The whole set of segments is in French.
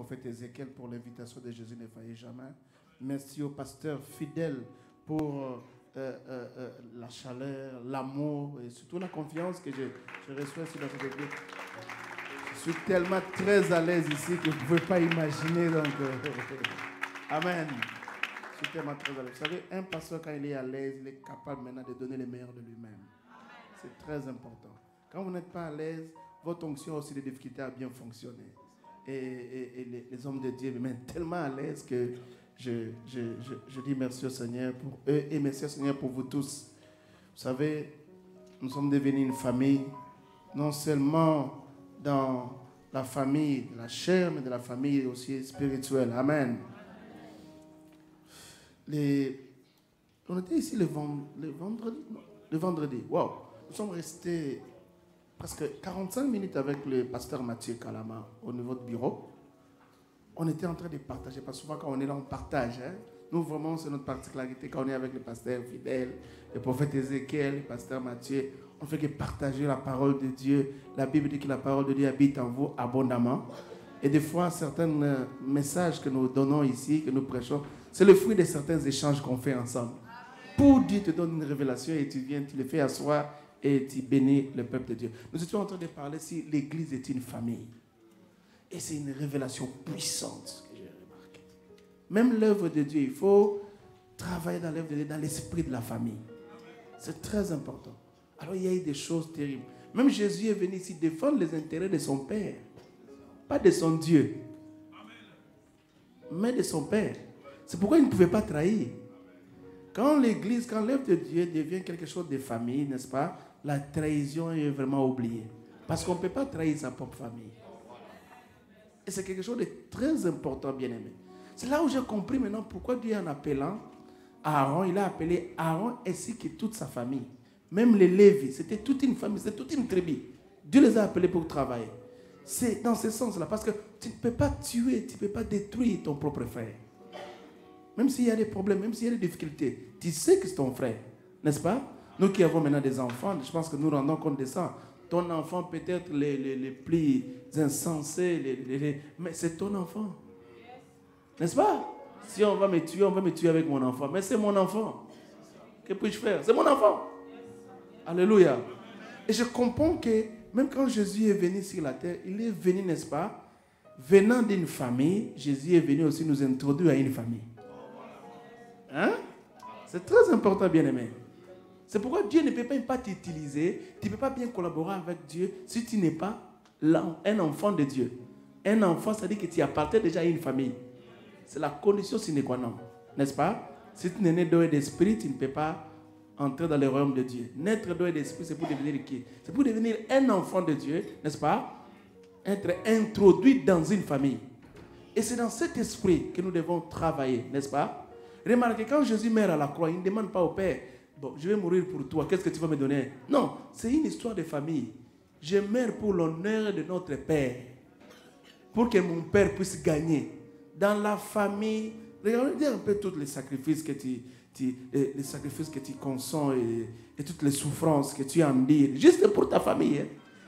prophète Ézéchiel pour l'invitation de Jésus ne faillit jamais. Merci au pasteur fidèle pour la chaleur, l'amour et surtout la confiance que je reçois ici dans cette église. Je suis tellement très à l'aise ici que vous ne pouvez pas imaginer. Donc, amen. Je suis tellement très à l'aise. Vous savez, un pasteur, quand il est à l'aise, il est capable maintenant de donner le meilleur de lui-même. C'est très important. Quand vous n'êtes pas à l'aise, votre onction a aussi des difficultés à bien fonctionner. Et les hommes de Dieu me mettent tellement à l'aise que je dis merci au Seigneur pour eux et merci au Seigneur pour vous tous. Vous savez, nous sommes devenus une famille, non seulement dans la famille de la chair, mais de la famille aussi spirituelle. Amen. On était ici le vendredi. Wow. Nous sommes restés presque 45 minutes avec le pasteur Mathieu Kalama au niveau du bureau. On était en train de partager, parce que souvent quand on est là, on partage. Hein? Nous, vraiment, c'est notre particularité quand on est avec le pasteur fidèle, le prophète Ézéchiel, le pasteur Mathieu. On ne fait que partager la parole de Dieu. La Bible dit que la parole de Dieu habite en vous abondamment. Et des fois, certains messages que nous donnons ici, que nous prêchons, c'est le fruit de certains échanges qu'on fait ensemble. Pour Dieu te donne une révélation et tu viens, tu le fais asseoir et tu bénis le peuple de Dieu. Nous étions en train de parler si l'Église est une famille. Et c'est une révélation puissante que j'ai remarquée. Même l'œuvre de Dieu, il faut travailler dans l'œuvre de Dieu, dans l'esprit de la famille. C'est très important. Alors il y a eu des choses terribles. Même Jésus est venu ici défendre les intérêts de son Père. Pas de son Dieu, mais de son Père. C'est pourquoi il ne pouvait pas trahir. Quand l'Église, quand l'œuvre de Dieu devient quelque chose de famille, n'est-ce pas, la trahison est vraiment oubliée. Parce qu'on ne peut pas trahir sa propre famille. Et c'est quelque chose de très important, bien-aimé. C'est là où j'ai compris maintenant pourquoi Dieu, en appelant Aaron, il a appelé Aaron ainsi que toute sa famille. Même les Lévis, c'était toute une famille, c'était toute une tribu. Dieu les a appelés pour travailler. C'est dans ce sens-là, parce que tu ne peux pas tuer, tu ne peux pas détruire ton propre frère. Même s'il y a des problèmes, même s'il y a des difficultés, tu sais que c'est ton frère, n'est-ce pas? Nous qui avons maintenant des enfants, je pense que nous rendons compte de ça. Ton enfant peut-être les plus insensés, mais c'est ton enfant. N'est-ce pas? Si on va me tuer avec mon enfant. Mais c'est mon enfant. Que puis-je faire? C'est mon enfant. Alléluia. Et je comprends que même quand Jésus est venu sur la terre, il est venu, n'est-ce pas? Venant d'une famille, Jésus est venu aussi nous introduire à une famille. Hein? C'est très important, bien-aimé. C'est pourquoi Dieu ne peut pas t'utiliser, tu ne peux pas bien collaborer avec Dieu si tu n'es pas un enfant de Dieu. Un enfant, ça veut dire que tu appartiens déjà à une famille. C'est la condition sine qua non, n'est-ce pas? Si tu n'es né d'eau et d'esprit, tu ne peux pas entrer dans le royaume de Dieu. Naître d'eau et d'esprit, c'est pour devenir qui? C'est pour devenir un enfant de Dieu, n'est-ce pas? Être introduit dans une famille. Et c'est dans cet esprit que nous devons travailler, n'est-ce pas? Remarquez, quand Jésus meurt à la croix, il ne demande pas au Père, bon, je vais mourir pour toi, qu'est-ce que tu vas me donner? Non, c'est une histoire de famille. Je meurs pour l'honneur de notre Père, pour que mon Père puisse gagner. Dans la famille, regardez un peu tous les sacrifices que tu consens et toutes les souffrances que tu endures, juste pour ta famille. Hein.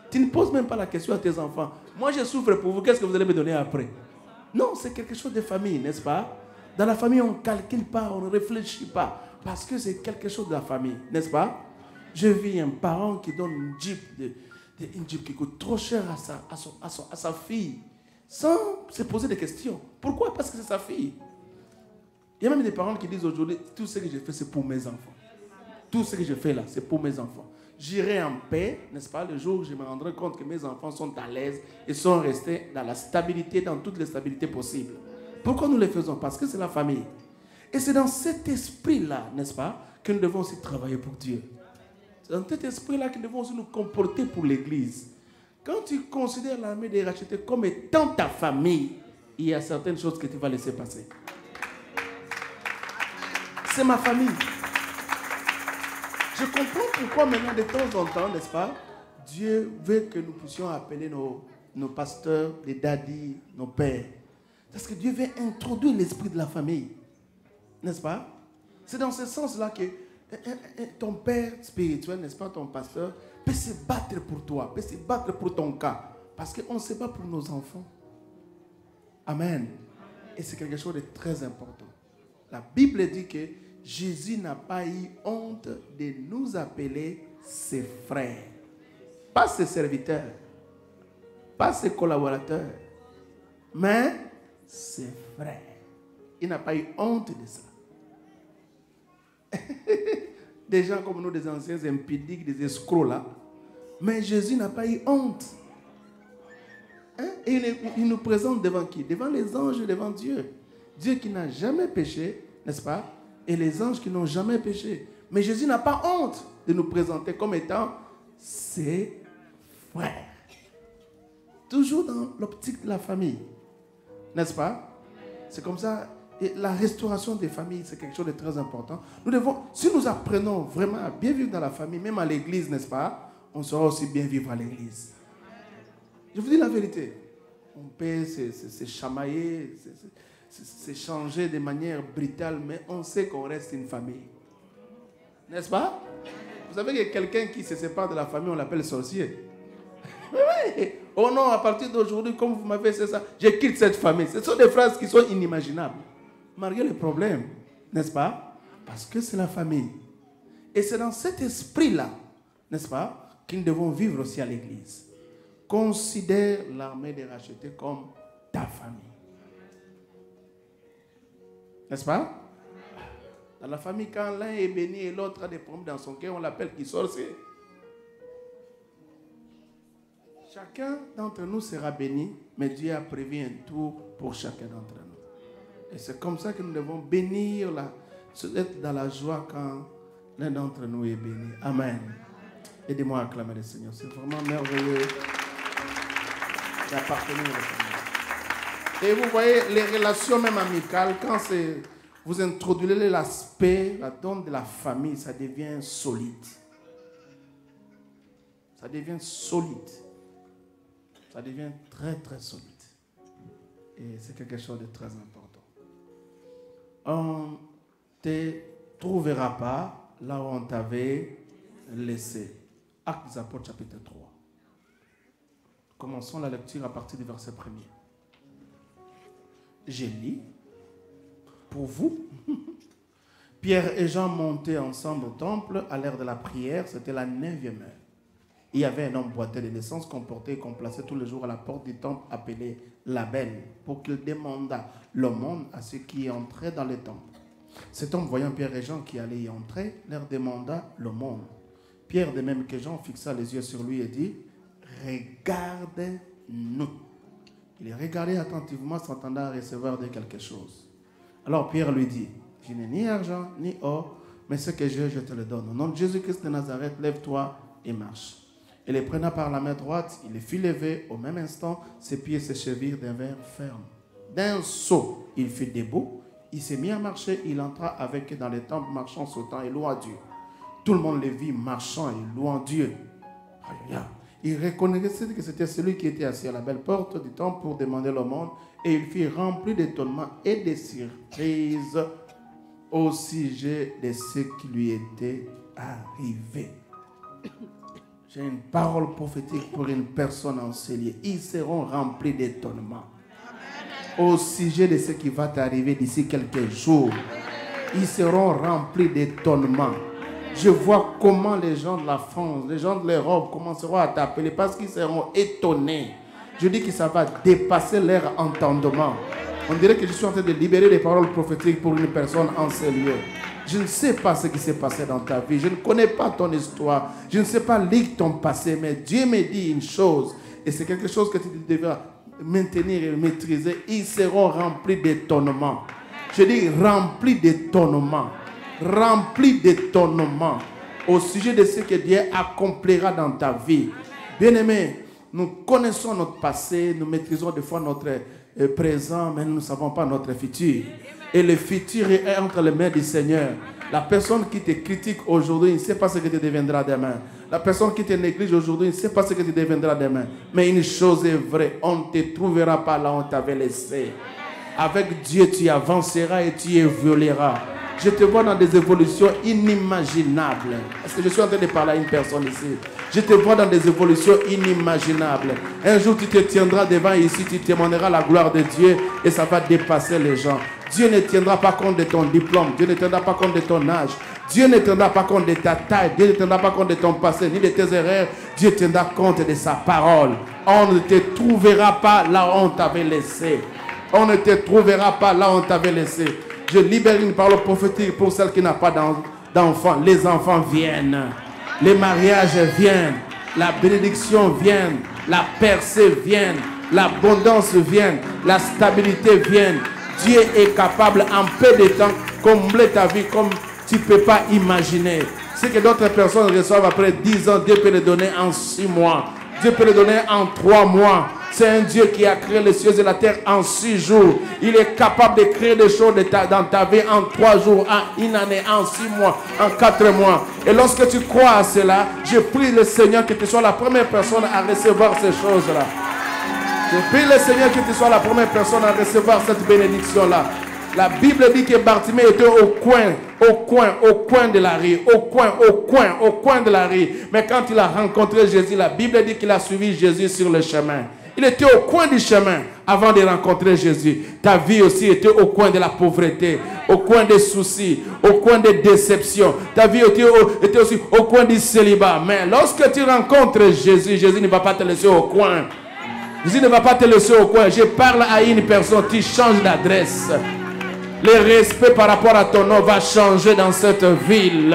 Tu ne poses même pas la question à tes enfants. Moi, je souffre pour vous, qu'est-ce que vous allez me donner après? Non, c'est quelque chose de famille, n'est-ce pas? Dans la famille, on ne calcule pas, on ne réfléchit pas. Parce que c'est quelque chose de la famille, n'est-ce pas? Je vis un parent qui donne une Jeep qui coûte trop cher à sa fille, sans se poser des questions. Pourquoi? Parce que c'est sa fille. Il y a même des parents qui disent aujourd'hui, tout ce que je fais, c'est pour mes enfants. Tout ce que je fais là, c'est pour mes enfants. J'irai en paix, n'est-ce pas, le jour où je me rendrai compte que mes enfants sont à l'aise et sont restés dans la stabilité, dans toutes les stabilités possibles. Pourquoi nous le faisons? Parce que c'est la famille. Et c'est dans cet esprit-là, n'est-ce pas, que nous devons aussi travailler pour Dieu. C'est dans cet esprit-là que nous devons aussi nous comporter pour l'Église. Quand tu considères l'armée des rachetés comme étant ta famille, il y a certaines choses que tu vas laisser passer. C'est ma famille. Je comprends pourquoi maintenant, de temps en temps, n'est-ce pas, Dieu veut que nous puissions appeler nos pasteurs, les daddies, nos pères. Parce que Dieu veut introduire l'esprit de la famille. N'est-ce pas? C'est dans ce sens-là que ton père spirituel, n'est-ce pas, ton pasteur, peut se battre pour toi, peut se battre pour ton cas. Parce qu'on ne se bat pour nos enfants. Amen. Et c'est quelque chose de très important. La Bible dit que Jésus n'a pas eu honte de nous appeler ses frères. Pas ses serviteurs, pas ses collaborateurs, mais ses frères. Il n'a pas eu honte de ça. Des gens comme nous, des anciens impudiques, des escrocs là. Mais Jésus n'a pas eu honte. Hein? Et il nous présente devant qui? Devant les anges et devant Dieu. Dieu qui n'a jamais péché, n'est-ce pas? Et les anges qui n'ont jamais péché. Mais Jésus n'a pas honte de nous présenter comme étant ses frères. Toujours dans l'optique de la famille. N'est-ce pas? C'est comme ça. Et la restauration des familles, c'est quelque chose de très important. Nous devons, si nous apprenons vraiment à bien vivre dans la famille, même à l'église, n'est-ce pas? On saura aussi bien vivre à l'église. Je vous dis la vérité. On peut se chamailler, s'échanger de manière brutale, mais on sait qu'on reste une famille. N'est-ce pas? Vous savez qu'il y a quelqu'un qui se sépare de la famille, on l'appelle sorcier. Oui. Oh non, à partir d'aujourd'hui, comme vous m'avez fait ça, je quitte cette famille. Ce sont des phrases qui sont inimaginables. Malgré les problèmes, n'est-ce pas? Parce que c'est la famille. Et c'est dans cet esprit-là, n'est-ce pas, que nous devons vivre aussi à l'église. Considère l'armée des rachetés comme ta famille. N'est-ce pas? Dans la famille, quand l'un est béni et l'autre a des problèmes dans son cœur, on l'appelle qui sorcier. Chacun d'entre nous sera béni, mais Dieu a prévu un tour pour chacun d'entre nous. Et c'est comme ça que nous devons bénir, être dans la joie quand l'un d'entre nous est béni. Amen. Aidez-moi à acclamer le Seigneur. C'est vraiment merveilleux d'appartenir au Seigneur. Et vous voyez, les relations même amicales, quand vous introduisez l'aspect, la donne de la famille, ça devient solide. Ça devient solide. Ça devient très, très solide. Et c'est quelque chose de très important. On ne te trouvera pas là où on t'avait laissé. Actes des Apôtres, chapitre 3. Commençons la lecture à partir du verset 1er. Je lis pour vous. Pierre et Jean montaient ensemble au temple à l'heure de la prière. C'était la 9e heure. Il y avait un homme boiteux de naissance qu'on portait et qu'on plaçait tous les jours à la porte du temple appelé la Belle pour qu'il demandât l'aumône à ceux qui entraient dans le temple. Cet homme, voyant Pierre et Jean qui allaient y entrer, leur demanda l'aumône. Pierre, de même que Jean, fixa les yeux sur lui et dit « Regarde-nous ». Il les regardait attentivement, s'attendant à recevoir de quelque chose. Alors Pierre lui dit « Je n'ai ni argent ni or, mais ce que j'ai, je te le donne. Au nom de Jésus-Christ de Nazareth, lève-toi et marche. » Et les prenant par la main droite, il les fit lever. Au même instant, ses pieds se chevirent d'un verre ferme. D'un saut, il fut debout. Il s'est mis à marcher. Il entra avec eux dans le temple, marchant, sautant et louant Dieu. Tout le monde les vit marchant et louant Dieu. Alléluia. Il reconnaissait que c'était celui qui était assis à la belle porte du temple pour demander l'aumône. Et il fut rempli d'étonnement et de surprise au sujet de ce qui lui était arrivé. J'ai une parole prophétique pour une personne enseignée. Ils seront remplis d'étonnement au sujet de ce qui va t'arriver d'ici quelques jours. Ils seront remplis d'étonnement. Je vois comment les gens de la France, les gens de l'Europe commenceront à t'appeler parce qu'ils seront étonnés. Je dis que ça va dépasser leur entendement. On dirait que je suis en train de libérer des paroles prophétiques pour une personne enseignée. Je ne sais pas ce qui s'est passé dans ta vie. Je ne connais pas ton histoire. Je ne sais pas lire ton passé. Mais Dieu me dit une chose. Et c'est quelque chose que tu devras maintenir et maîtriser. Ils seront remplis d'étonnement. Je dis remplis d'étonnement. Remplis d'étonnement. Au sujet de ce que Dieu accomplira dans ta vie. Bien-aimés, nous connaissons notre passé. Nous maîtrisons des fois notre présent. Mais nous ne savons pas notre futur. Et le futur est entre les mains du Seigneur. La personne qui te critique aujourd'hui ne sait pas ce que tu deviendras demain. La personne qui te néglige aujourd'hui ne sait pas ce que tu deviendras demain. Mais une chose est vraie, on ne te trouvera pas là où on t'avait laissé. Avec Dieu, tu avanceras et tu évolueras. Je te vois dans des évolutions inimaginables. Est-ce que je suis en train de parler à une personne ici? Je te vois dans des évolutions inimaginables. Un jour, tu te tiendras devant ici, tu témoigneras la gloire de Dieu et ça va dépasser les gens. Dieu ne tiendra pas compte de ton diplôme. Dieu ne tiendra pas compte de ton âge. Dieu ne tiendra pas compte de ta taille. Dieu ne tiendra pas compte de ton passé, ni de tes erreurs. Dieu tiendra compte de sa parole. On ne te trouvera pas là où on t'avait laissé. On ne te trouvera pas là où on t'avait laissé. Je libère une parole prophétique pour celles qui n'ont pas d'enfants. Les enfants viennent. Les mariages viennent. La bénédiction vient. La percée vient. L'abondance vient. La stabilité vient. Dieu est capable en peu de temps combler ta vie comme tu ne peux pas imaginer. Ce que d'autres personnes reçoivent après 10 ans, Dieu peut le donner en 6 mois. Dieu peut le donner en 3 mois. C'est un Dieu qui a créé les cieux et la terre en 6 jours. Il est capable de créer des choses dans ta vie en 3 jours, en 1 année, en 6 mois, en 4 mois. Et lorsque tu crois à cela, je prie le Seigneur que tu sois la première personne à recevoir ces choses-là. Je prie le Seigneur que tu sois la première personne à recevoir cette bénédiction-là. La Bible dit que Bartimée était au coin de la rue, au coin de la rue. Mais quand il a rencontré Jésus, la Bible dit qu'il a suivi Jésus sur le chemin. Il était au coin du chemin avant de rencontrer Jésus. Ta vie aussi était au coin de la pauvreté, au coin des soucis, au coin des déceptions. Ta vie était aussi au coin du célibat. Mais lorsque tu rencontres Jésus, Jésus ne va pas te laisser au coin. Jésus ne va pas te laisser au coin. Je parle à une personne, tu changes d'adresse. Le respect par rapport à ton nom va changer dans cette ville.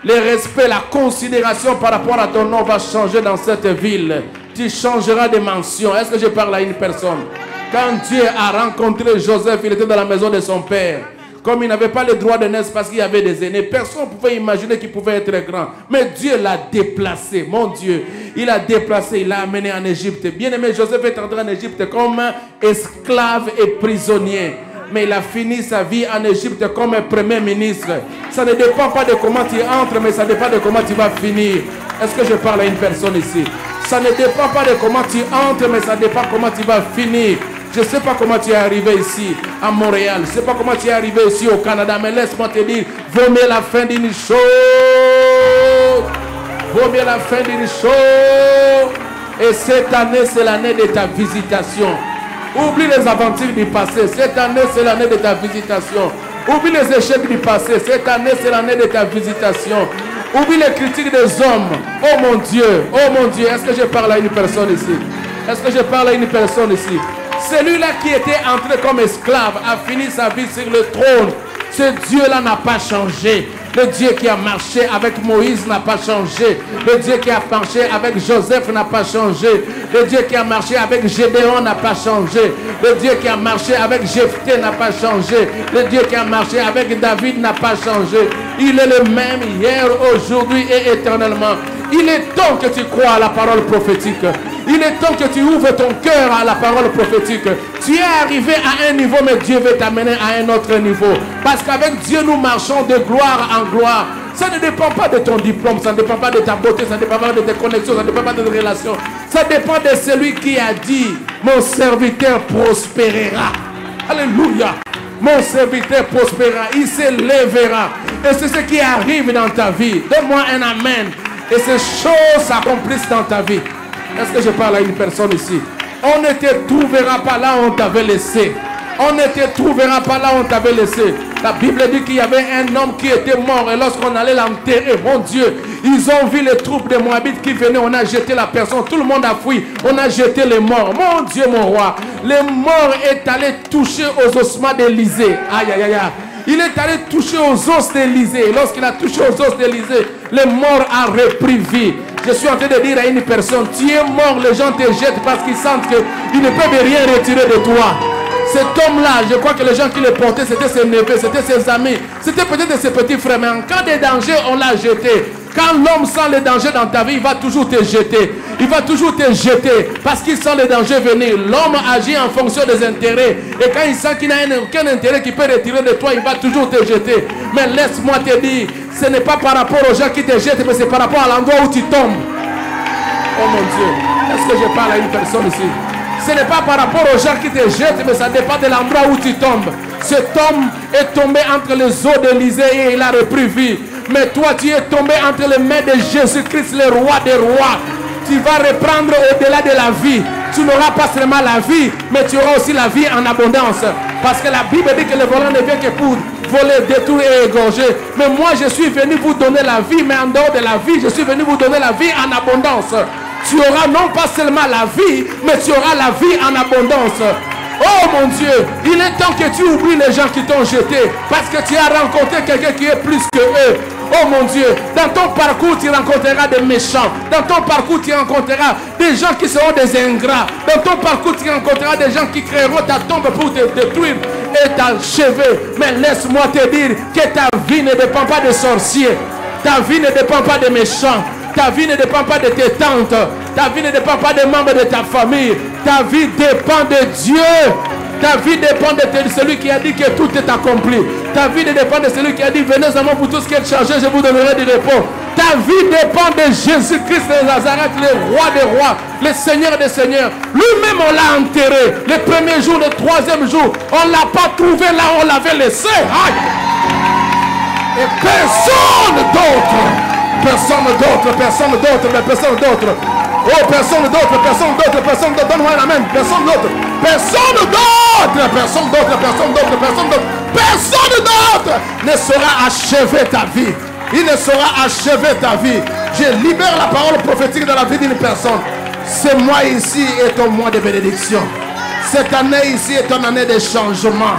Le respect, la considération par rapport à ton nom va changer dans cette ville. Tu changeras de mention. Est-ce que je parle à une personne? Quand Dieu a rencontré Joseph, il était dans la maison de son père. Comme il n'avait pas le droit de naître parce qu'il y avait des aînés, personne ne pouvait imaginer qu'il pouvait être grand. Mais Dieu l'a déplacé, mon Dieu. Il l'a déplacé, il l'a amené en Égypte. Bien aimé, Joseph est entré en Égypte comme esclave et prisonnier. Mais il a fini sa vie en Égypte comme premier ministre. Ça ne dépend pas de comment tu entres, mais ça dépend de comment tu vas finir. Est-ce que je parle à une personne ici? Ça ne dépend pas de comment tu entres, mais ça dépend comment tu vas finir. Je ne sais pas comment tu es arrivé ici à Montréal. Je ne sais pas comment tu es arrivé ici au Canada. Mais laisse-moi te dire, vaut mieux la fin d'une chose. Vaut mieux la fin d'une chose. Et cette année, c'est l'année de ta visitation. Oublie les aventures du passé. Cette année, c'est l'année de ta visitation. Oublie les échecs du passé. Cette année, c'est l'année de ta visitation. Oublie les critiques des hommes. Oh mon Dieu, oh mon Dieu. Est-ce que je parle à une personne ici? Est-ce que je parle à une personne ici? Celui-là qui était entré comme esclave a fini sa vie sur le trône. Ce Dieu-là n'a pas changé. Le Dieu qui a marché avec Moïse n'a pas changé. Le Dieu qui a marché avec Joseph n'a pas changé. Le Dieu qui a marché avec Gédéon n'a pas changé. Le Dieu qui a marché avec Jephthé n'a pas changé. Le Dieu qui a marché avec David n'a pas changé. Il est le même hier, aujourd'hui et éternellement. Il est temps que tu crois à la parole prophétique. Il est temps que tu ouvres ton cœur à la parole prophétique. Tu es arrivé à un niveau, mais Dieu veut t'amener à un autre niveau. Parce qu'avec Dieu, nous marchons de gloire en gloire. Ça ne dépend pas de ton diplôme, ça ne dépend pas de ta beauté, ça ne dépend pas de tes connexions, ça ne dépend pas de tes relations. Ça dépend de celui qui a dit, mon serviteur prospérera. Alléluia. Mon serviteur prospérera, il se lèvera. Et c'est ce qui arrive dans ta vie. Donne-moi un amen. Et ces choses s'accomplissent dans ta vie. Est-ce que je parle à une personne ici? On ne te trouvera pas là où on t'avait laissé. On ne te trouvera pas là où on t'avait laissé. La Bible dit qu'il y avait un homme qui était mort. Et lorsqu'on allait l'enterrer, mon Dieu, ils ont vu les troupes de Moabites qui venaient. On a jeté la personne. Tout le monde a fui. On a jeté les morts. Mon Dieu, mon roi. Les morts est allé toucher aux ossements d'Élisée. Aïe, aïe, aïe, aïe. Il est allé toucher aux os d'Élisée. Lorsqu'il a touché aux os d'Élisée, le mort a repris vie. Je suis en train de dire à une personne, tu es mort, les gens te jettent parce qu'ils sentent qu'ils ne peuvent rien retirer de toi. Cet homme-là, je crois que les gens qui le portaient, c'était ses neveux, c'était ses amis, c'était peut-être ses petits frères, mais en cas de danger, on l'a jeté. Quand l'homme sent le danger dans ta vie, il va toujours te jeter. Il va toujours te jeter parce qu'il sent le danger venir. L'homme agit en fonction des intérêts. Et quand il sent qu'il n'a aucun intérêt qui peut retirer de toi, il va toujours te jeter. Mais laisse-moi te dire, ce n'est pas par rapport aux gens qui te jettent, mais c'est par rapport à l'endroit où tu tombes. Oh mon Dieu, est-ce que je parle à une personne ici? Ce n'est pas par rapport aux gens qui te jettent, mais ça dépend de l'endroit où tu tombes. Cet homme est tombé entre les eaux d'Élysée et il a repris vie. Mais toi, tu es tombé entre les mains de Jésus-Christ, le roi des rois. Tu vas reprendre au-delà de la vie. Tu n'auras pas seulement la vie, mais tu auras aussi la vie en abondance. Parce que la Bible dit que le volant ne vient que pour voler, détruire et égorger. Mais moi, je suis venu vous donner la vie, mais en dehors de la vie, je suis venu vous donner la vie en abondance. Tu auras non pas seulement la vie, mais tu auras la vie en abondance. Oh mon Dieu, il est temps que tu oublies les gens qui t'ont jeté, parce que tu as rencontré quelqu'un qui est plus que eux. Oh mon Dieu, dans ton parcours tu rencontreras des méchants. Dans ton parcours tu rencontreras des gens qui seront des ingrats. Dans ton parcours tu rencontreras des gens qui créeront ta tombe pour te détruire et t'achever. Mais laisse-moi te dire que ta vie ne dépend pas des sorciers. Ta vie ne dépend pas des méchants. Ta vie ne dépend pas de tes tantes. Ta vie ne dépend pas des membres de ta famille. Ta vie dépend de Dieu. Ta vie dépend de celui qui a dit que tout est accompli. Ta vie dépend de celui qui a dit venez à moi pour tout ce qui est chargé, je vous donnerai du repos. Ta vie dépend de Jésus-Christ de Nazareth, le roi des rois, le Seigneur des seigneurs. Lui-même on l'a enterré. Le premier jour, le troisième jour, on ne l'a pas trouvé là où on l'avait laissé. Aïe. Et personne d'autre. Personne d'autre, personne d'autre, mais personne d'autre. Oh, personne d'autre, personne d'autre, personne d'autre. Donne-moi un amen. Personne d'autre. Personne d'autre. Personne d'autre, personne d'autre, personne d'autre. Personne d'autre ne saura achever ta vie. Il ne saura achever ta vie. Je libère la parole prophétique dans la vie d'une personne. Ce mois ici est un mois de bénédiction. Cette année ici est une année de changement.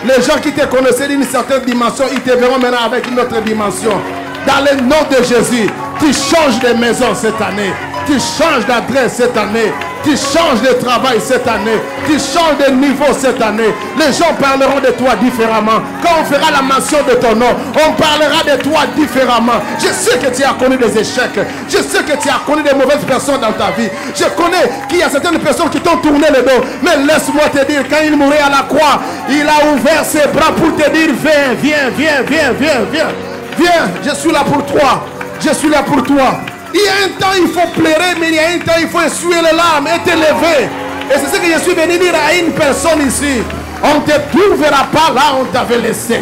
Les gens qui te connaissaient d'une certaine dimension, ils te verront maintenant avec une autre dimension. Dans le nom de Jésus, tu changes de maison cette année. Tu changes d'adresse cette année. Tu changes de travail cette année. Tu changes de niveau cette année. Les gens parleront de toi différemment. Quand on fera la mention de ton nom, on parlera de toi différemment. Je sais que tu as connu des échecs. Je sais que tu as connu des mauvaises personnes dans ta vie. Je connais qu'il y a certaines personnes qui t'ont tourné le dos. Mais laisse-moi te dire, quand il mourait à la croix, il a ouvert ses bras pour te dire, viens, viens, viens, viens, viens, viens. Viens, je suis là pour toi. Je suis là pour toi. Il y a un temps, il faut pleurer, mais il y a un temps, il faut essuyer les larmes et te lever. Et c'est ce que je suis venu dire à une personne ici. On ne te trouvera pas là où on t'avait laissé.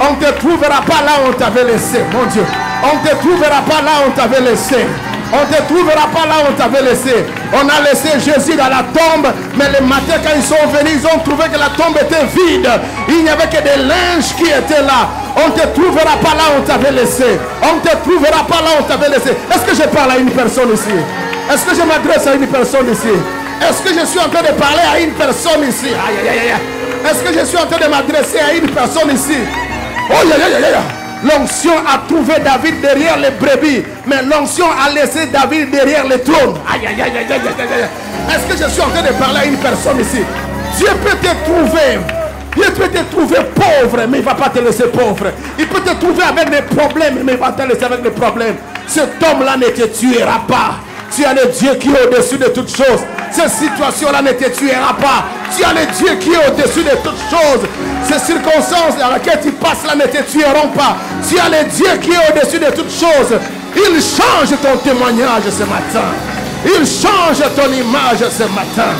On ne te trouvera pas là où on t'avait laissé, mon Dieu. On ne te trouvera pas là où on t'avait laissé. On ne te trouvera pas là où on t'avait laissé. On a laissé Jésus dans la tombe, mais le matin quand ils sont venus, ils ont trouvé que la tombe était vide. Il n'y avait que des linges qui étaient là. On ne te trouvera pas là où on t'avait laissé. On ne te trouvera pas là où on t'avait laissé. Est-ce que je parle à une personne ici? Est-ce que je m'adresse à une personne ici? Est-ce que je suis en train de parler à une personne ici? Aïe, aïe, aïe, aïe. Est-ce que je suis en train de m'adresser à une personne ici? Oh, aïe, aïe, aïe, aïe. L'onction a trouvé David derrière les brebis, mais l'onction a laissé David derrière le trône. Aïe, aïe, aïe, aïe, aïe, aïe, aïe. Est-ce que je suis en train de parler à une personne ici? Dieu peut te trouver. Dieu peut te trouver pauvre, mais il ne va pas te laisser pauvre. Il peut te trouver avec des problèmes, mais il va te laisser avec des problèmes. Cet homme-là ne te tuera pas. Tu as le Dieu qui est au-dessus de toutes choses. Cette situation-là ne te tuera pas. Tu as le Dieu qui est au-dessus de toutes choses. Ces circonstances dans lesquelles tu passes là ne te tueront pas. Tu as le Dieu qui est au-dessus de toutes choses. Il change ton témoignage ce matin. Il change ton image ce matin.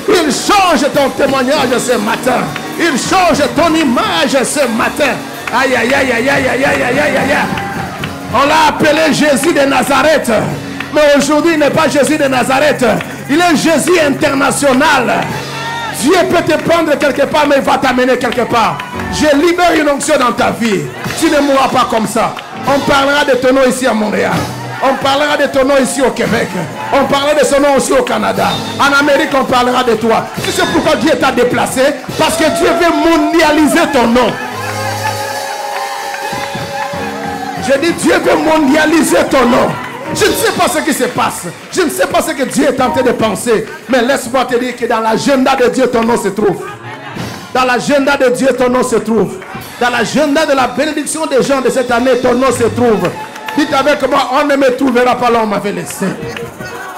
Il change ton témoignage ce matin. Il change ton image ce matin. Aïe, aïe, aïe, aïe, aïe, aïe, aïe, aïe, aïe, aïe. On l'a appelé Jésus de Nazareth. Mais aujourd'hui, il n'est pas Jésus de Nazareth. Il est Jésus international. Dieu peut te prendre quelque part, mais il va t'amener quelque part. Je libère une onction dans ta vie. Tu ne mourras pas comme ça. On parlera de ton nom ici à Montréal. On parlera de ton nom ici au Québec. On parlera de son nom aussi au Canada. En Amérique, on parlera de toi. Tu sais pourquoi Dieu t'a déplacé? Parce que Dieu veut mondialiser ton nom. Je dis, Dieu veut mondialiser ton nom. Je ne sais pas ce qui se passe. Je ne sais pas ce que Dieu est en train de penser. Mais laisse-moi te dire que dans l'agenda de Dieu, ton nom se trouve. Dans l'agenda de Dieu, ton nom se trouve. Dans l'agenda de la bénédiction des gens de cette année, ton nom se trouve. Dites avec moi, on ne me trouvera pas là où on m'avait laissé.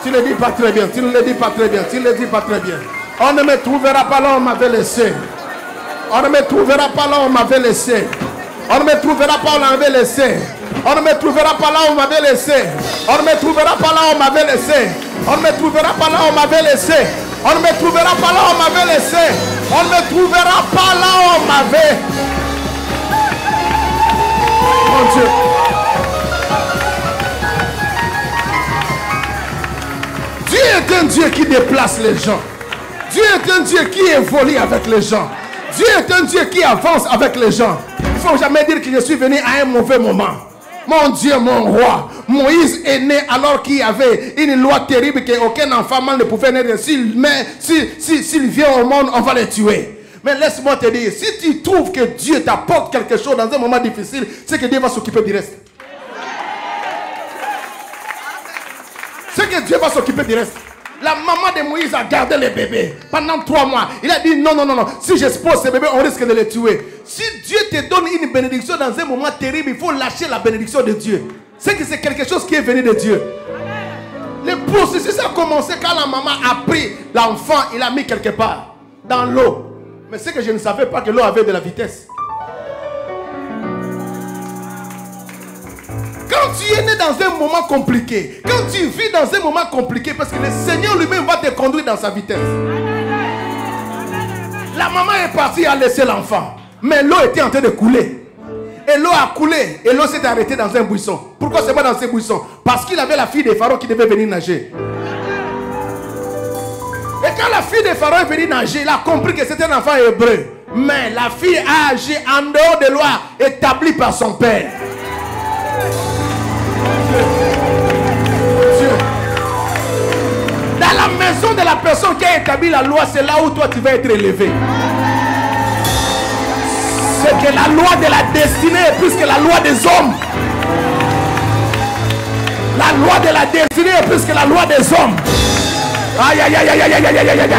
Tu ne le dis pas très bien. Tu ne le dis pas très bien. Tu ne le dis pas très bien. On ne me trouvera pas là où on m'avait laissé. On ne me trouvera pas là où on m'avait laissé. On ne me trouvera pas où on m'avait laissé. On ne me trouvera pas là où on m'avait laissé. On ne me trouvera pas là où on m'avait laissé. On ne me trouvera pas là où on m'avait laissé. On ne me trouvera pas là où on m'avait laissé. On ne me trouvera pas là où on m'avait. Mon Dieu. Dieu est un Dieu qui déplace les gens. Dieu est un Dieu qui évolue avec les gens. Dieu est un Dieu qui avance avec les gens. Il ne faut jamais dire que je suis venu à un mauvais moment. Mon Dieu, mon roi. Moïse est né alors qu'il y avait une loi terrible qu'aucun enfant mâle ne pouvait naître. S'il vient au monde, on va le tuer. Mais laisse-moi te dire, si tu trouves que Dieu t'apporte quelque chose dans un moment difficile, c'est que Dieu va s'occuper du reste. C'est que Dieu va s'occuper du reste. La maman de Moïse a gardé les bébés pendant 3 mois. Il a dit non, non, non, non. Si j'expose ces bébés, on risque de les tuer. Si Dieu te donne une bénédiction dans un moment terrible, il faut lâcher la bénédiction de Dieu. C'est que c'est quelque chose qui est venu de Dieu. Le processus a commencé quand la maman a pris l'enfant, il l'a mis quelque part dans l'eau. Mais c'est que je ne savais pas que l'eau avait de la vitesse. Quand tu es né dans un moment compliqué, quand tu vis dans un moment compliqué, parce que le Seigneur lui-même va te conduire dans sa vitesse. La maman est partie à laisser l'enfant, mais l'eau était en train de couler. Et l'eau a coulé, et l'eau s'est arrêtée dans un buisson. Pourquoi c'est pas dans ce buisson? Parce qu'il avait la fille de Pharaon qui devait venir nager. Et quand la fille de Pharaon est venue nager, il a compris que c'était un enfant hébreu. Mais la fille a agi en dehors des lois établies par son père. Dieu. Dans la maison de la personne qui a établi la loi, c'est là où toi tu vas être élevé. C'est que la loi de la destinée est plus que la loi des hommes. La loi de la destinée est plus que la loi des hommes. Aïe, aïe, aïe, aïe, aïe, aïe, aïe, aïe.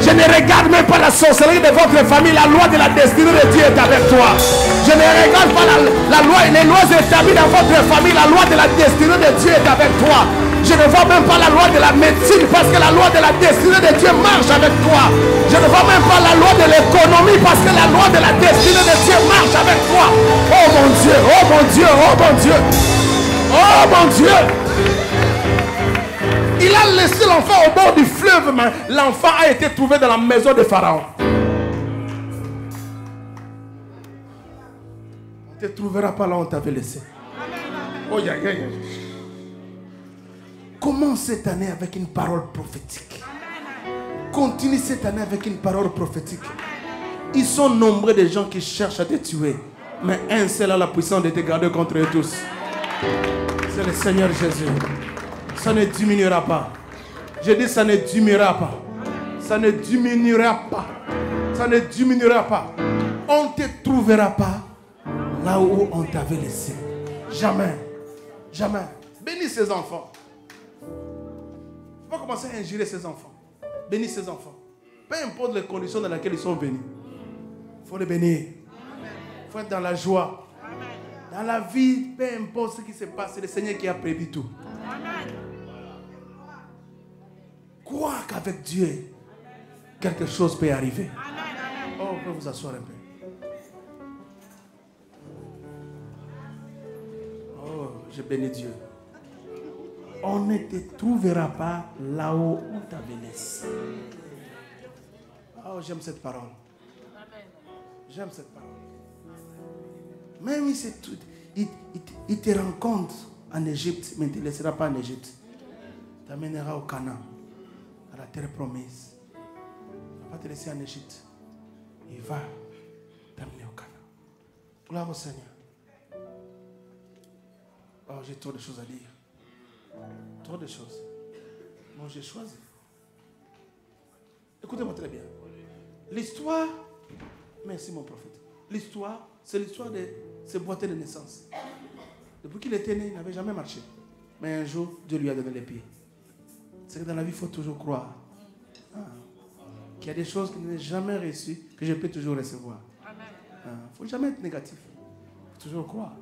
Je ne regarde même pas la sorcellerie de votre famille. La loi de la destinée de Dieu est avec toi. Je ne regarde pas la loi, les lois établies dans votre famille. La loi de la destinée de Dieu est avec toi. Je ne vois même pas la loi de la médecine parce que la loi de la destinée de Dieu marche avec toi. Je ne vois même pas la loi de l'économie parce que la loi de la destinée de Dieu marche avec toi. Oh mon Dieu, oh mon Dieu, oh mon Dieu. Oh mon Dieu. Il a laissé l'enfant au bord du fleuve, mais l'enfant a été trouvé dans la maison de Pharaon. On ne te trouvera pas là où on t'avait laissé. Oh, yeah, yeah, yeah. Commence cette année avec une parole prophétique. Continue cette année avec une parole prophétique. Ils sont nombreux de gens qui cherchent à te tuer, mais un seul a la puissance de te garder contre eux tous. C'est le Seigneur Jésus. Ça ne diminuera pas. Je dis ça ne diminuera pas. Ça ne diminuera pas. Ça ne diminuera pas. On ne te trouvera pas là où on t'avait laissé. Jamais. Jamais. Bénis ces enfants. Il ne faut pas commencer à injurer ces enfants. Bénis ces enfants. Peu importe les conditions dans lesquelles ils sont venus. Il faut les bénir. Il faut être dans la joie. Dans la vie, peu importe ce qui se passe, c'est le Seigneur qui a prévu tout. Crois qu'avec Dieu, quelque chose peut arriver. Oh, on peut vous asseoir un peu. Oh, je bénis Dieu. On ne te trouvera pas là où on t'avait laissé. Oh, j'aime cette parole. J'aime cette parole. Même si il te rencontre en Égypte, mais il ne te laissera pas en Égypte. Il t'amènera au Canaan, à la terre promise. Il ne va pas te laisser en Égypte. Il va t'amener au Canaan. Gloire au Seigneur. Oh, j'ai trop de choses à dire. Trop de choses. Moi, j'ai choisi. Écoutez-moi très bien. L'histoire, merci mon prophète. L'histoire, c'est l'histoire de ce boiteux de naissance. Depuis qu'il était né, il n'avait jamais marché. Mais un jour, Dieu lui a donné les pieds. C'est que dans la vie, il faut toujours croire. Qu'il y a des choses que je n'ai jamais reçues, que je peux toujours recevoir. Il ne faut jamais être négatif. Il faut toujours croire.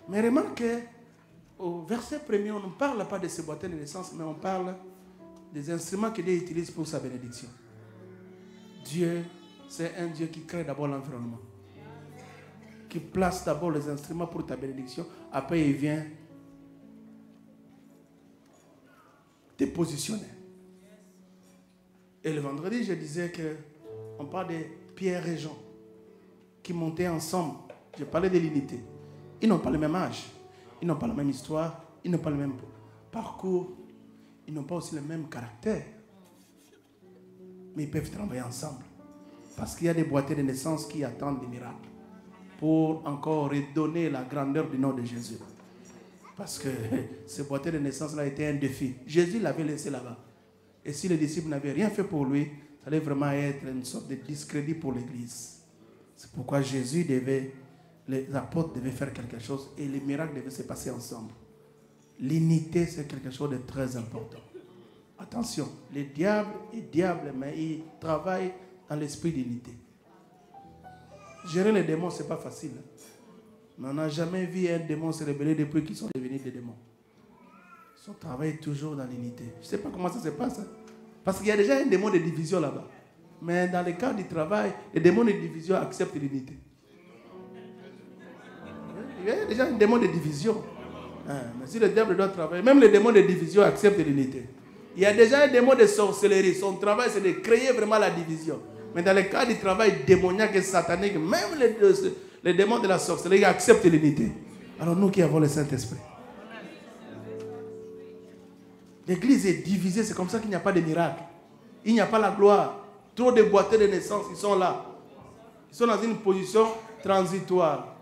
Mais remarquez, au verset premier, on ne parle pas de ce boiteux de naissance, mais on parle des instruments que Dieu utilise pour sa bénédiction. Dieu, c'est un Dieu qui crée d'abord l'environnement. Qui place d'abord les instruments pour ta bénédiction. Après, il vient positionné. Et le vendredi, je disais qu'on parle de Pierre et Jean qui montaient ensemble. Je parlais de l'unité. Ils n'ont pas le même âge. Ils n'ont pas la même histoire. Ils n'ont pas le même parcours. Ils n'ont pas aussi le même caractère. Mais ils peuvent travailler ensemble. Parce qu'il y a des boîtiers de naissance qui attendent des miracles pour encore redonner la grandeur du nom de Jésus. Parce que ce boîtier de naissance-là était un défi. Jésus l'avait laissé là-bas. Et si les disciples n'avaient rien fait pour lui, ça allait vraiment être une sorte de discrédit pour l'Église. C'est pourquoi Jésus les apôtres devaient faire quelque chose et les miracles devaient se passer ensemble. L'unité, c'est quelque chose de très important. Attention, les diables, mais ils travaillent dans l'esprit d'unité. Gérer les démons, ce n'est pas facile. Mais on n'a jamais vu un démon se révéler depuis qu'ils sont devenus des démons. Ils travaillent toujours dans l'unité. Je ne sais pas comment ça se passe. Parce qu'il y a déjà un démon de division là-bas. Mais dans le cas du travail, les démons de division acceptent l'unité. Il y a déjà un démon de division. Mais si le diable doit travailler, même les démons de division acceptent l'unité. Il y a déjà un démon de sorcellerie. Son travail, c'est de créer vraiment la division. Mais dans le cas du travail démoniaque et satanique, même les démons de la sorcellerie acceptent l'unité. Alors nous qui avons le Saint-Esprit. L'église est divisée, c'est comme ça qu'il n'y a pas de miracle. Il n'y a pas la gloire. Trop de boîtiers de naissance, ils sont là. Ils sont dans une position transitoire.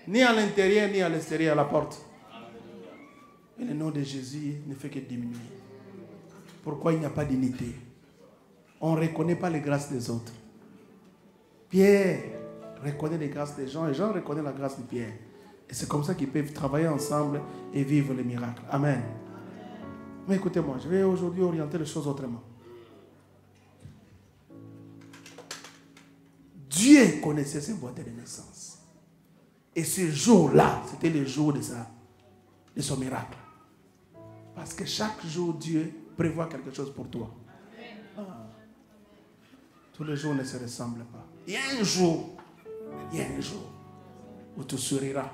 Ni à l'intérieur, ni à l'extérieur, à la porte. Et le nom de Jésus ne fait que diminuer. Pourquoi il n'y a pas d'unité? On ne reconnaît pas les grâces des autres. Pierre reconnaît les grâces des gens et Jean reconnaît la grâce de Pierre. Et c'est comme ça qu'ils peuvent travailler ensemble et vivre les miracles. Amen. Mais écoutez-moi, je vais aujourd'hui orienter les choses autrement. Dieu connaissait ses boîtiers de naissance. Et ce jour-là, c'était le jour de son miracle. Parce que chaque jour, Dieu prévoit quelque chose pour toi. Tous les jours ne se ressemblent pas. Il y a un jour où tu souriras.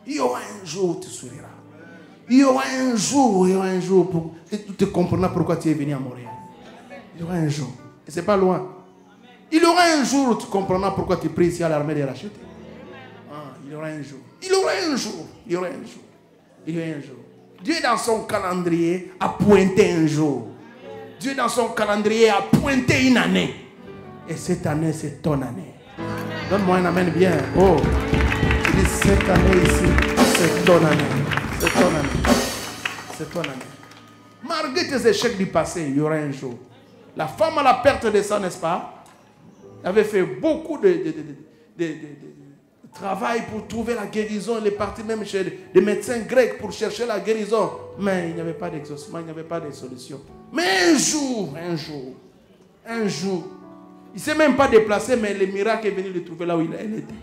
Il y aura un jour où tu souriras. Il y aura un jour et tu te comprendras pourquoi tu es venu à Montréal. Il y aura un jour. Et ce n'est pas loin. Il y aura un jour où tu comprendras pourquoi tu pries ici à l'armée de racheter. Il y aura un jour. Il y aura un jour. Il y aura un jour. Il y aura un jour. Dieu dans son calendrier a pointé un jour. Dieu dans son calendrier a pointé une année. Et cette année, c'est ton année. Donne-moi un amen bien. Oh, il dit cette année ici, c'est ton année. C'est ton année. C'est ton année. Malgré tes échecs du passé, il y aura un jour. La femme à la perte de sang, n'est-ce pas? Elle avait fait beaucoup de travail pour trouver la guérison. Elle est partie même chez des médecins grecs pour chercher la guérison. Mais il n'y avait pas d'exaucement, il n'y avait pas de solution. Mais un jour, il ne s'est même pas déplacé, mais le miracle est venu le trouver là où elle était.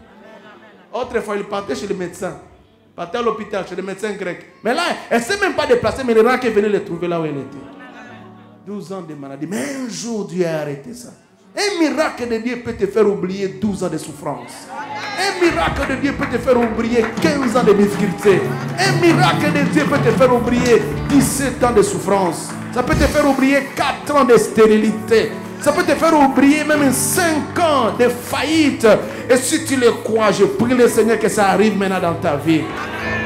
Autrefois, il partait chez le médecin. Il partait à l'hôpital, chez le médecin grec. Mais là, elle ne s'est même pas déplacée, mais le miracle est venu le trouver là où elle était. 12 ans de maladie. Mais un jour, Dieu a arrêté ça. Un miracle de Dieu peut te faire oublier 12 ans de souffrance. Un miracle de Dieu peut te faire oublier 15 ans de difficulté. Un miracle de Dieu peut te faire oublier 17 ans de souffrance. Ça peut te faire oublier 4 ans de stérilité. Ça peut te faire oublier même 5 ans de faillite. Et si tu le crois, je prie le Seigneur que ça arrive maintenant dans ta vie.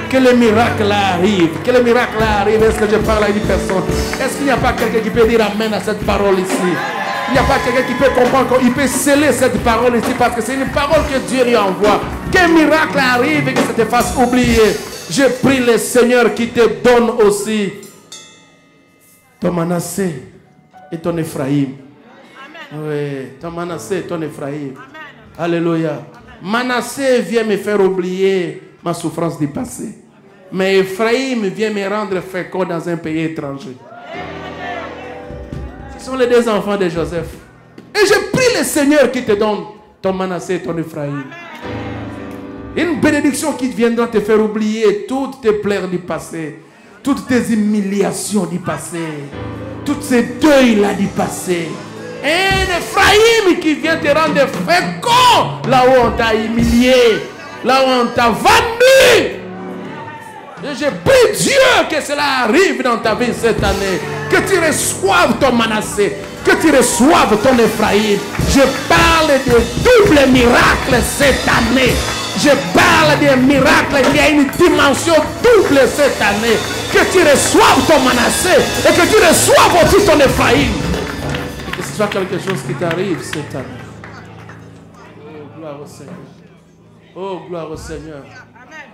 Que le miracle arrive. Que le miracle arrive. Est-ce que je parle à une personne? Est-ce qu'il n'y a pas quelqu'un qui peut dire amen à cette parole ici? Il n'y a pas quelqu'un qui peut comprendre qu'il peut sceller cette parole ici parce que c'est une parole que Dieu lui envoie. Qu'un miracle arrive et que ça te fasse oublier. Je prie le Seigneur qui te donne aussi ton Manassé et ton Ephraïm. Oui, ton Manassé et ton Ephraïm. Alléluia. Manassé vient me faire oublier ma souffrance du passé. Mais Ephraïm vient me rendre fécond dans un pays étranger. Ce sont les deux enfants de Joseph. Et je prie le Seigneur qui te donne ton Manassé et ton Ephraïm. Une bénédiction qui viendra te faire oublier toutes tes plaies du passé, toutes tes humiliations du passé, toutes ces deuils-là du passé. Et un Ephraïm qui vient te rendre fécond là où on t'a humilié, là où on t'a vendu. Je prie Dieu que cela arrive dans ta vie cette année. Que tu reçoives ton Manassé. Que tu reçoives ton Ephraïm. Je parle de double miracle cette année. Je parle des miracles. Il y a une dimension double cette année. Que tu reçoives ton Manassé. Et que tu reçoives aussi ton Ephraïm. Que ce soit quelque chose qui t'arrive cette année. Oh, gloire au Seigneur. Oh, gloire au Seigneur.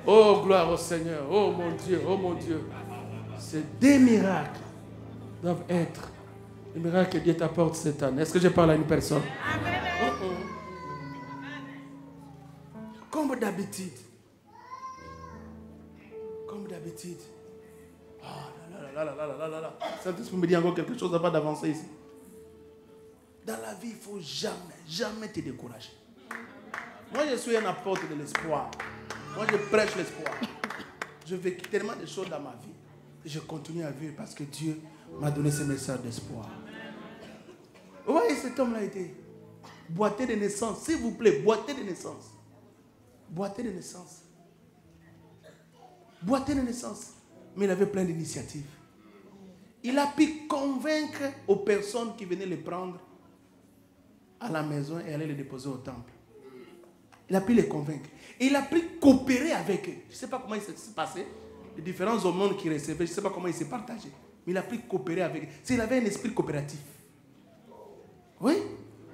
Oh, gloire au Seigneur. Oh, mon Dieu. Oh, mon Dieu. Ces deux miracles doivent être les miracles que Dieu t'apporte cette année. Est-ce que je parle à une personne? Comme d'habitude. Comme d'habitude. Ah, là. Saint-Esprit me dit encore quelque chose avant d'avancer ici. Dans la vie, il ne faut jamais te décourager. Moi, je suis un apôtre de l'espoir. Moi, je prêche l'espoir. Je vis tellement de choses dans ma vie. Et je continue à vivre parce que Dieu m'a donné ce message d'espoir. Vous voyez, cet homme-là était boité de naissance. S'il vous plaît, boité de naissance. Boité de naissance. Boité de naissance. Mais il avait plein d'initiatives. Il a pu convaincre aux personnes qui venaient les prendre à la maison et aller les déposer au temple. Il a pu les convaincre. Et il a pu coopérer avec eux. Je ne sais pas comment il s'est passé. Les différents aumônes qu'il recevait, je ne sais pas comment il s'est partagé. Mais il a pu coopérer avec eux. Il avait un esprit coopératif. Oui.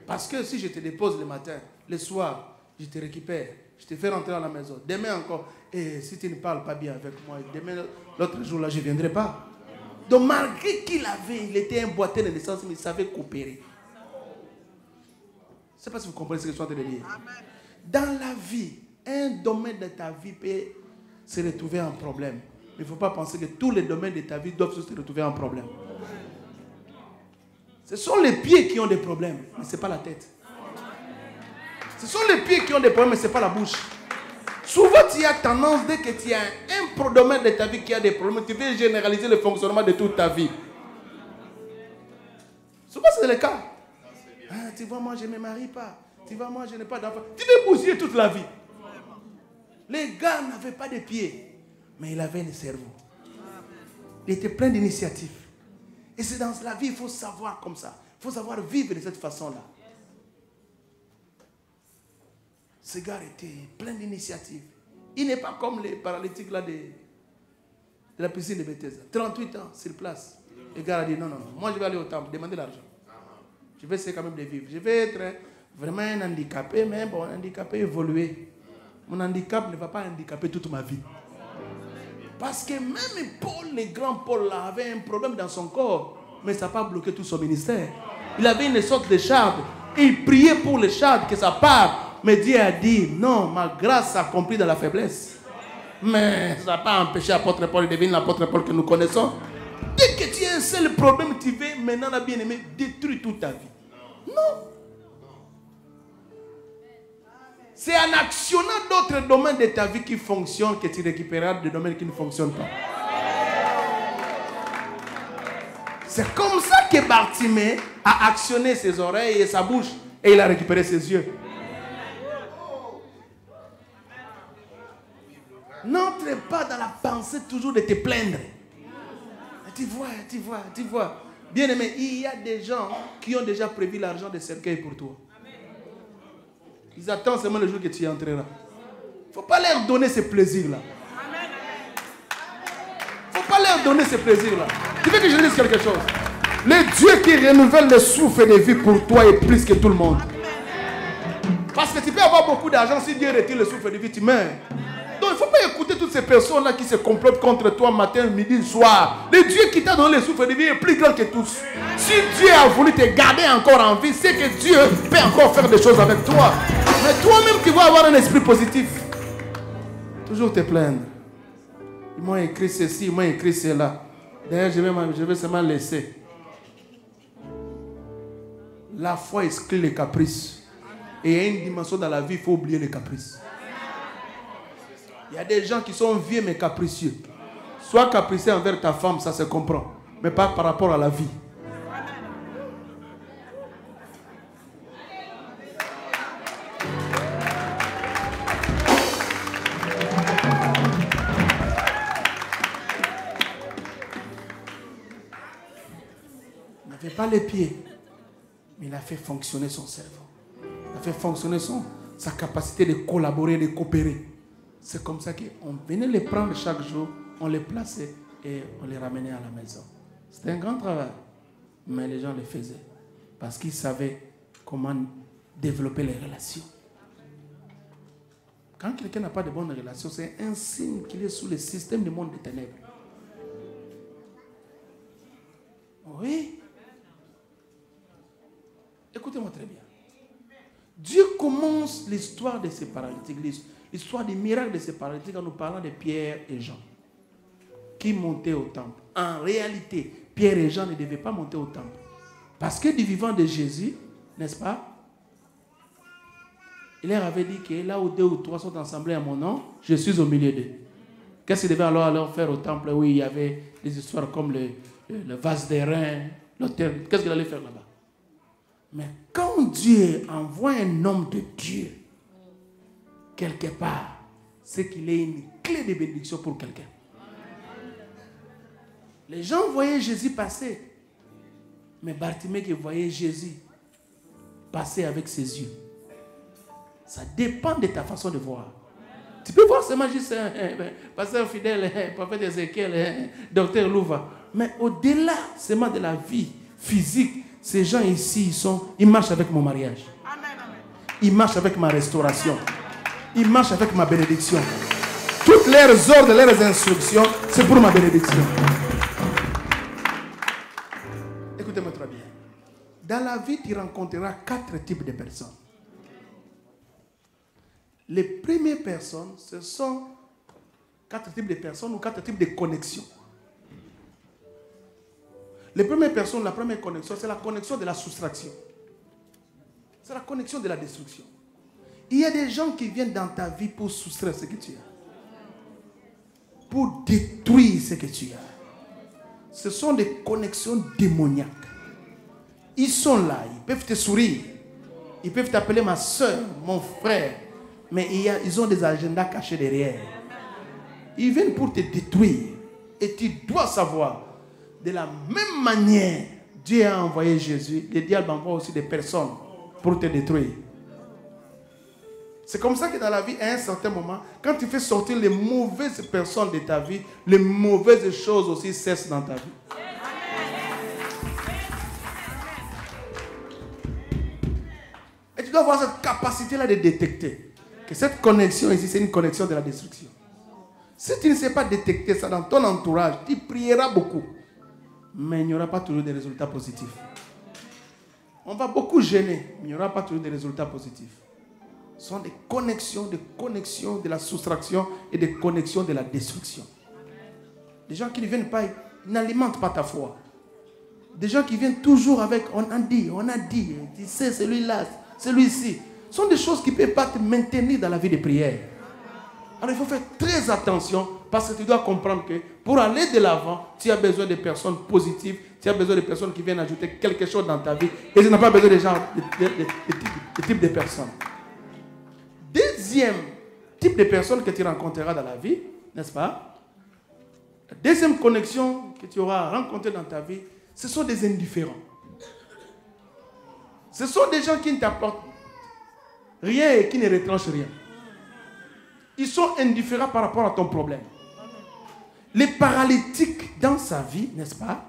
Parce que si je te dépose le matin, le soir, je te récupère, je te fais rentrer à la maison. Demain encore, et si tu ne parles pas bien avec moi, demain, l'autre jour là, je ne viendrai pas. Donc malgré qu'il était un boité de naissance, mais il savait coopérer. Je ne sais pas si vous comprenez ce que je suis en train de dire. Dans la vie, un domaine de ta vie peut se retrouver en problème. Mais il ne faut pas penser que tous les domaines de ta vie doivent se retrouver en problème. Ce sont les pieds qui ont des problèmes, mais ce n'est pas la tête. Ce sont les pieds qui ont des problèmes, mais ce n'est pas la bouche. Souvent, tu as tendance, dès que tu as un domaine de ta vie qui a des problèmes, tu veux généraliser le fonctionnement de toute ta vie. Souvent, c'est le cas. Ah, tu vois, moi, je ne me marie pas. Tu vois, moi, je n'ai pas d'enfant. Tu veux bousiller toute la vie. Les gars n'avaient pas de pieds, mais il avait un cerveau. Il était plein d'initiatives. Et c'est dans la vie, il faut savoir comme ça. Il faut savoir vivre de cette façon-là. Ce gars était plein d'initiatives. Il n'est pas comme les paralytiques là de la piscine de Bethesda. 38 ans sur place. Le gars a dit non. Moi, je vais aller au temple, demander l'argent. Je vais essayer quand même de vivre. Je vais être vraiment un handicapé, mais bon, un handicapé évolué. Mon handicap ne va pas handicaper toute ma vie. Parce que même Paul, le grand Paul, là, avait un problème dans son corps. Mais ça n'a pas bloqué tout son ministère. Il avait une sorte de charde. Et il priait pour le charde, que ça parte. Mais Dieu a dit, non, ma grâce s'accomplit dans la faiblesse. Mais ça n'a pas empêché l'apôtre Paul de devenir l'apôtre Paul que nous connaissons. Dès que tu as un seul problème, tu veux maintenant, la bien-aimée, détruire toute ta vie. Non. C'est en actionnant d'autres domaines de ta vie qui fonctionnent que tu récupéreras des domaines qui ne fonctionnent pas. C'est comme ça que Bartimée a actionné ses oreilles et sa bouche et il a récupéré ses yeux. N'entre pas dans la pensée toujours de te plaindre. Tu vois. Bien aimé, il y a des gens qui ont déjà prévu l'argent de cercueil pour toi. Ils attendent seulement le jour que tu y entreras. Il ne faut pas leur donner ce plaisir-là. Il ne faut pas leur donner ce plaisir-là. Tu veux que je dise quelque chose? Le Dieu qui renouvelle le souffle de vie pour toi est plus que tout le monde. Parce que tu peux avoir beaucoup d'argent, si Dieu retire le souffle de vie, tu meurs. Donc il ne faut pas écouter toutes ces personnes-là qui se complotent contre toi matin, midi, soir. Le Dieu qui t'a donné le souffle de vie est plus grand que tous. Si Dieu a voulu te garder encore en vie, c'est que Dieu peut encore faire des choses avec toi. Mais toi-même, tu vas avoir un esprit positif. Toujours te plaindre. Ils m'ont écrit ceci, ils m'ont écrit cela. D'ailleurs, je vais seulement laisser. La foi exclut les caprices. Et il y a une dimension dans la vie, il faut oublier les caprices. Il y a des gens qui sont vieux mais capricieux. Sois capricieux envers ta femme, ça se comprend. Mais pas par rapport à la vie. pas les pieds, mais il a fait fonctionner son cerveau. Il a fait fonctionner sa capacité de collaborer, de coopérer. C'est comme ça qu'on venait les prendre chaque jour, on les plaçait et on les ramenait à la maison. C'était un grand travail, mais les gens le faisaient parce qu'ils savaient comment développer les relations. Quand quelqu'un n'a pas de bonnes relations, c'est un signe qu'il est sous le système du monde des ténèbres. Oui. Écoutez-moi très bien. Dieu commence l'histoire de ces paralytiques, l'histoire des miracles de ces paralytiques en nous parlant de Pierre et Jean qui montaient au temple. En réalité, Pierre et Jean ne devaient pas monter au temple. Parce que du vivant de Jésus, n'est-ce pas? Il leur avait dit que là où 2 ou 3 sont assemblés à mon nom, je suis au milieu d'eux. Qu'est-ce qu'il devait alors faire au temple où il y avait des histoires comme le vase d'airain, l'autel? Qu'est-ce qu'il allait faire là-bas? Mais quand Dieu envoie un homme de Dieu quelque part, c'est qu'il est une clé de bénédiction pour quelqu'un. Les gens voyaient Jésus passer, mais Bartimée qui voyait Jésus passer avec ses yeux. Ça dépend de ta façon de voir. Tu peux voir ce magicien, pasteur fidèle, prophète Ézéchiel, docteur Louva. Mais au-delà seulement de la vie physique, ces gens ici, ils marchent avec mon mariage. Ils marchent avec ma restauration. Ils marchent avec ma bénédiction. Toutes leurs ordres, leurs instructions, c'est pour ma bénédiction. Écoutez-moi très bien. Dans la vie, tu rencontreras 4 types de personnes. Les premières personnes, ce sont 4 types de personnes ou 4 types de connexions. Les premières personnes, la première connexion, c'est la connexion de la soustraction. C'est la connexion de la destruction. Il y a des gens qui viennent dans ta vie pour soustraire ce que tu as. Pour détruire ce que tu as. Ce sont des connexions démoniaques. Ils sont là, ils peuvent te sourire. Ils peuvent t'appeler ma soeur, mon frère. Mais ils ont des agendas cachés derrière. Ils viennent pour te détruire. Et tu dois savoir, de la même manière, Dieu a envoyé Jésus, le diable envoie aussi des personnes pour te détruire. C'est comme ça que dans la vie, à un certain moment, quand tu fais sortir les mauvaises personnes de ta vie, les mauvaises choses aussi cessent dans ta vie. Et tu dois avoir cette capacité-là de détecter que cette connexion ici, c'est une connexion de la destruction. Si tu ne sais pas détecter ça dans ton entourage, tu prieras beaucoup. Mais il n'y aura pas toujours des résultats positifs. On va beaucoup gêner, mais il n'y aura pas toujours des résultats positifs. Ce sont des connexions de la soustraction et des connexions de la destruction. Des gens qui ne viennent pas, ils n'alimentent pas ta foi. Des gens qui viennent toujours avec on a dit, tu sais, celui-là, celui-ci. Ce sont des choses qui ne peuvent pas te maintenir dans la vie de prière. Alors il faut faire très attention parce que tu dois comprendre que pour aller de l'avant, tu as besoin de personnes positives, tu as besoin de personnes qui viennent ajouter quelque chose dans ta vie et tu n'as pas besoin de type de personnes. Deuxième type de personnes que tu rencontreras dans la vie, n'est-ce pas? La deuxième connexion que tu auras rencontrée dans ta vie, ce sont des indifférents. Ce sont des gens qui ne t'apportent rien et qui ne retranchent rien. Ils sont indifférents par rapport à ton problème. Les paralytiques dans sa vie, n'est-ce pas?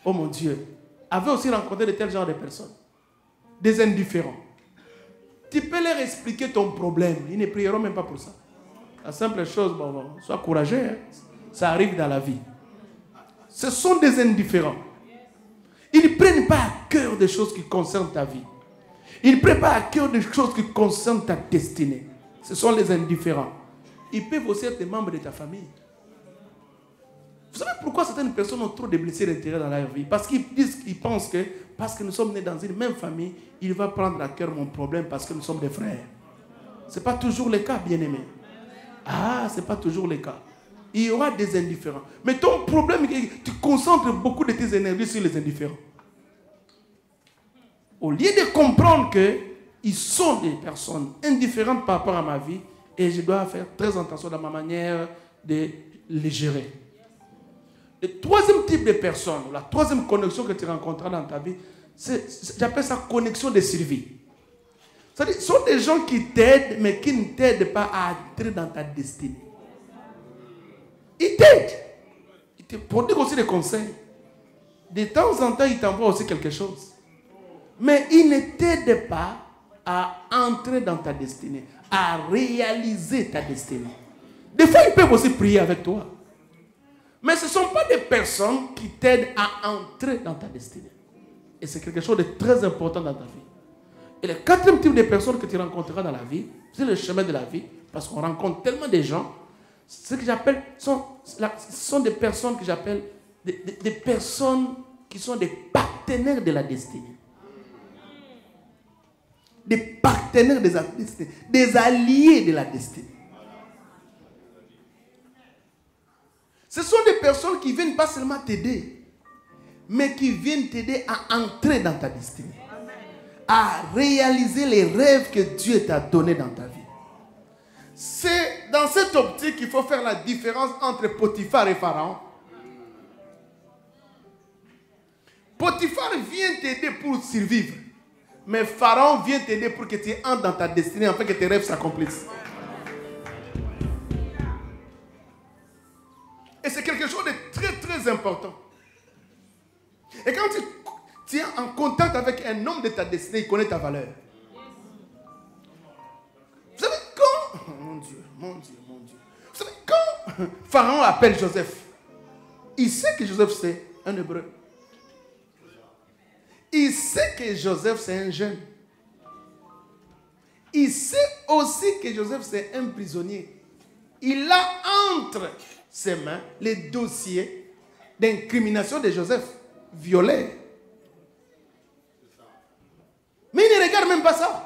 Oh mon Dieu, avaient aussi rencontré de tels genres de personnes. Des indifférents. Tu peux leur expliquer ton problème. Ils ne prieront même pas pour ça. La simple chose, sois courageux. Hein? Ça arrive dans la vie. Ce sont des indifférents. Ils ne prennent pas à cœur des choses qui concernent ta vie. Ils ne prennent pas à cœur des choses qui concernent ta destinée. Ce sont les indifférents. Ils peuvent aussi être des membres de ta famille. Vous savez pourquoi certaines personnes ont trop de blessures intérieures dans leur vie? Parce qu'ils pensent que parce que nous sommes nés dans une même famille, il va prendre à cœur mon problème parce que nous sommes des frères. Ce n'est pas toujours le cas, bien-aimé. Ah, ce n'est pas toujours le cas. Il y aura des indifférents. Mais ton problème, tu concentres beaucoup de tes énergies sur les indifférents. Au lieu de comprendre qu'ils sont des personnes indifférentes par rapport à ma vie et je dois faire très attention dans ma manière de les gérer. Le troisième type de personne, la troisième connexion que tu rencontreras dans ta vie, j'appelle ça connexion de survie. C'est-à-dire, ce sont des gens qui t'aident, mais qui ne t'aident pas à entrer dans ta destinée. Ils t'aident. Ils te prodiguent aussi des conseils. De temps en temps, ils t'envoient aussi quelque chose. Mais ils ne t'aident pas à entrer dans ta destinée, à réaliser ta destinée. Des fois, ils peuvent aussi prier avec toi. Mais ce ne sont pas des personnes qui t'aident à entrer dans ta destinée. Et c'est quelque chose de très important dans ta vie. Et le quatrième type de personnes que tu rencontreras dans la vie, c'est le chemin de la vie, parce qu'on rencontre tellement de gens, ce que j'appelle, sont des personnes que j'appelle des personnes qui sont des partenaires de la destinée. Des partenaires de la destinée, des alliés de la destinée. Ce sont des personnes qui viennent pas seulement t'aider, mais qui viennent t'aider à entrer dans ta destinée. À réaliser les rêves que Dieu t'a donnés dans ta vie. C'est dans cette optique qu'il faut faire la différence entre Potiphar et Pharaon. Potiphar vient t'aider pour survivre, mais Pharaon vient t'aider pour que tu entres dans ta destinée afin que tes rêves s'accomplissent. Et c'est quelque chose de très très important. Et quand tu es en contact avec un homme de ta destinée, il connaît ta valeur. Vous savez quand... Mon Dieu. Vous savez quand Pharaon appelle Joseph, il sait que Joseph c'est un hébreu. Il sait que Joseph c'est un jeune. Il sait aussi que Joseph c'est un prisonnier. Il a entre ses mains les dossiers d'incrimination de Joseph, violé. Mais il ne regarde même pas ça.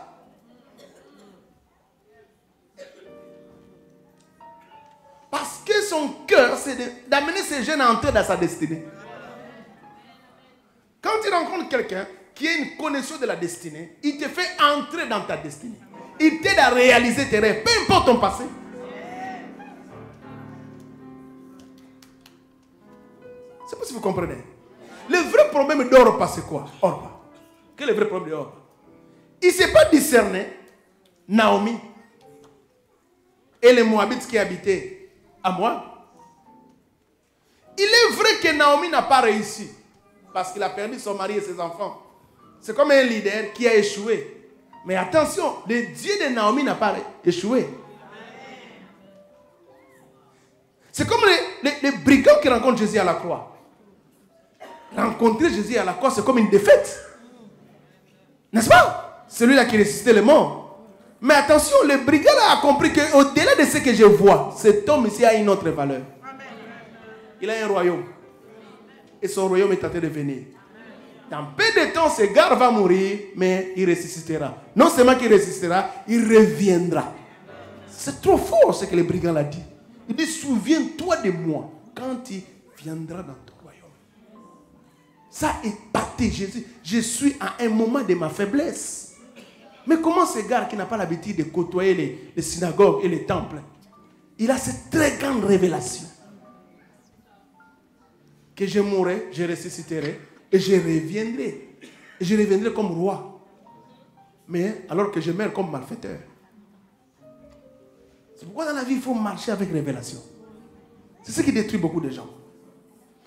Parce que son cœur, c'est d'amener ces jeunes à entrer dans sa destinée. Quand tu rencontres quelqu'un qui a une connexion de la destinée, il te fait entrer dans ta destinée. Il t'aide à réaliser tes rêves, peu importe ton passé. C'est pas si vous comprenez. Le vrai problème d'Orpa, c'est quoi? Orpa. Quel est le vrai problème d'Orpa? Il ne s'est pas discerné Naomi et les Moabites qui habitaient à Moab. Il est vrai que Naomi n'a pas réussi parce qu'il a perdu son mari et ses enfants. C'est comme un leader qui a échoué. Mais attention, le Dieu de Naomi n'a pas échoué. C'est comme les brigands qui rencontrent Jésus à la croix. Rencontrer Jésus à la croix, c'est comme une défaite. N'est-ce pas? Celui-là qui ressuscitait les morts. Mais attention, le brigand a compris qu'au-delà de ce que je vois, cet homme ici a une autre valeur. Il a un royaume. Et son royaume est en train de venir. Dans peu de temps, ce gars va mourir, mais il ressuscitera. Non seulement qu'il ressuscitera, il reviendra. C'est trop fort ce que le brigand a dit. Il dit, souviens-toi de moi quand il viendra dans ton royaume. Ça est pâté, Jésus. Je suis à un moment de ma faiblesse. Mais comment ce gars qui n'a pas l'habitude de côtoyer les synagogues et les temples, il a cette très grande révélation. Que je mourrai, je ressusciterai et je reviendrai. Et je reviendrai comme roi. Mais alors que je meurs comme malfaiteur. C'est pourquoi dans la vie, il faut marcher avec révélation. C'est ce qui détruit beaucoup de gens.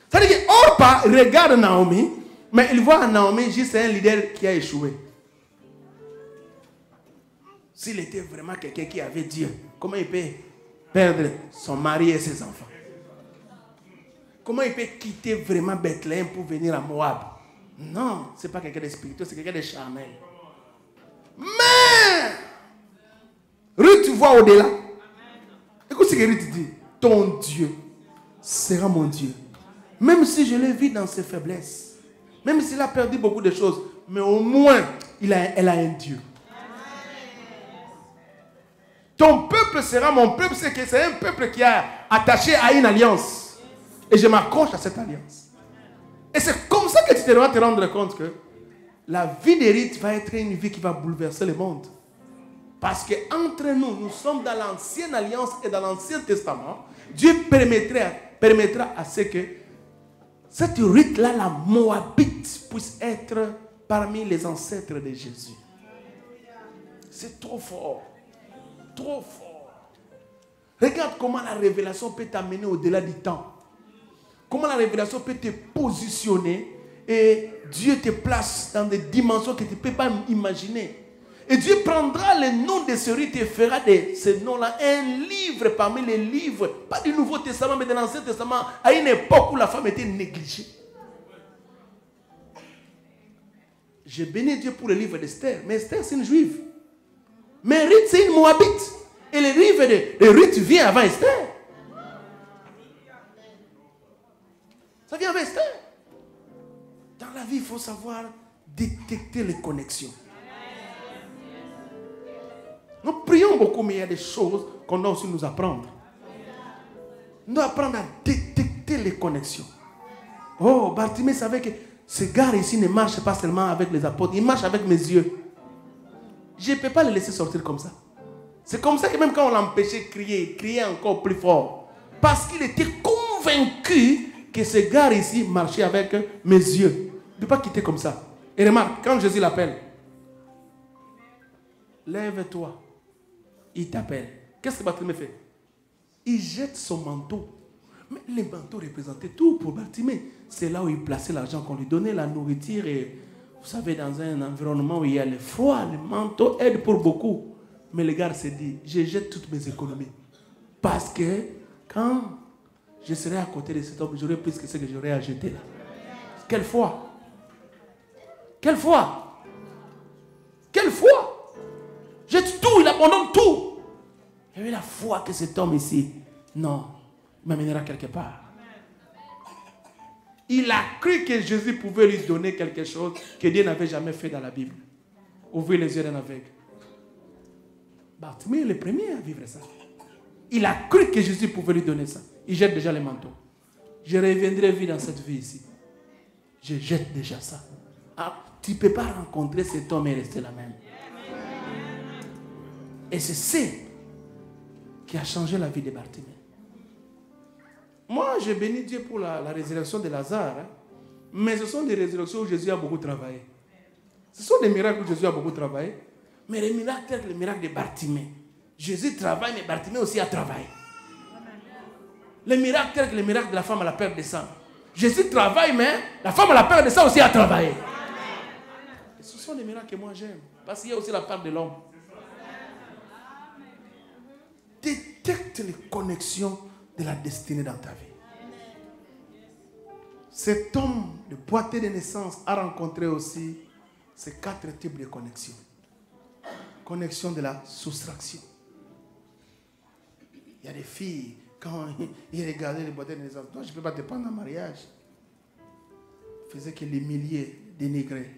C'est-à-dire qu'Orpa regarde Naomi, mais il voit Naomi juste un leader qui a échoué. S'il était vraiment quelqu'un qui avait Dieu, comment il peut perdre son mari et ses enfants? Comment il peut quitter vraiment Bethléem pour venir à Moab? Non, ce n'est pas quelqu'un de spirituel, c'est quelqu'un de charnel. Mais Ruth voit au-delà. Écoute ce que Ruth dit. Ton Dieu sera mon Dieu. Même si je le vis dans ses faiblesses, même s'il a perdu beaucoup de choses, mais au moins, elle a un Dieu. Ton peuple sera mon peuple, c'est un peuple qui est attaché à une alliance. Et je m'accroche à cette alliance. Et c'est comme ça que tu devras te rendre compte que la vie d'Érith va être une vie qui va bouleverser le monde. Parce qu'entre nous, nous sommes dans l'ancienne alliance et dans l'ancien testament. Dieu permettra à ce que cette rite-là, la Moabite, puisse être parmi les ancêtres de Jésus. C'est trop fort. Trop fort. Regarde comment la révélation peut t'amener au-delà du temps. Comment la révélation peut te positionner et Dieu te place dans des dimensions que tu ne peux pas imaginer. Et Dieu prendra le nom de ce rite et fera de ce nom-là un livre parmi les livres, pas du Nouveau Testament, mais de l'Ancien Testament, à une époque où la femme était négligée. J'ai béni Dieu pour le livre d'Esther, mais Esther c'est une juive. Mais Ruth c'est une Moabite. Et le livre de Ruth vient avant Esther. Ça vient avant Esther. Dans la vie, il faut savoir détecter les connexions. Nous prions beaucoup, mais il y a des choses qu'on doit aussi nous apprendre. Nous devons apprendre à détecter les connexions. Oh, Bartimée savait que ce gars ici ne marche pas seulement avec les apôtres, il marche avec mes yeux. Je ne peux pas le laisser sortir comme ça. C'est comme ça que même quand on l'empêchait de crier encore plus fort. Parce qu'il était convaincu que ce gars ici marchait avec mes yeux. Il ne peut pas quitter comme ça. Et remarque, quand Jésus l'appelle, lève-toi. Il t'appelle. Qu'est-ce que Bartimée fait? Il jette son manteau. Mais les manteaux représentaient tout pour Bartimée. C'est là où il plaçait l'argent qu'on lui donnait, la nourriture. Et vous savez, dans un environnement où il y a le froid, le manteau aide pour beaucoup. Mais le gars s'est dit, je jette toutes mes économies. Parce que quand je serai à côté de cet homme, j'aurai plus que ce que j'aurais à jeter. Quelle foi! Quelle foi! Quelle foi! Jette tout, il abandonne tout. Il y avait la foi que cet homme ici, non, m'amènera quelque part. Il a cru que Jésus pouvait lui donner quelque chose que Dieu n'avait jamais fait dans la Bible. Ouvrir les yeux d'un aveugle. Bartimée est le premier à vivre ça. Il a cru que Jésus pouvait lui donner ça. Il jette déjà les manteaux. Je reviendrai vivre dans cette vie ici. Je jette déjà ça. Ah, tu ne peux pas rencontrer cet homme et rester la même. Et c'est ce qui a changé la vie de Bartimée. Moi, j'ai béni Dieu pour la résurrection de Lazare. Hein. Mais ce sont des résurrections où Jésus a beaucoup travaillé. Ce sont des miracles où Jésus a beaucoup travaillé. Mais les miracles tels que le miracle de Bartimée. Jésus travaille, mais Bartimée aussi a travaillé. Les miracles tels que le miracle de la femme à la perte de sang. Jésus travaille, mais la femme à la perte de sang aussi a travaillé. Et ce sont des miracles que moi j'aime. Parce qu'il y a aussi la part de l'homme. Détecte les connexions de la destinée dans ta vie. Cet homme, le boîtier de naissance, a rencontré aussi ces 4 types de connexions. Connexion de la soustraction. Il y a des filles, quand ils regardaient les boîtiers de naissance, toi je ne peux pas te prendre en mariage. Ils faisaient que les milliers dénigrés.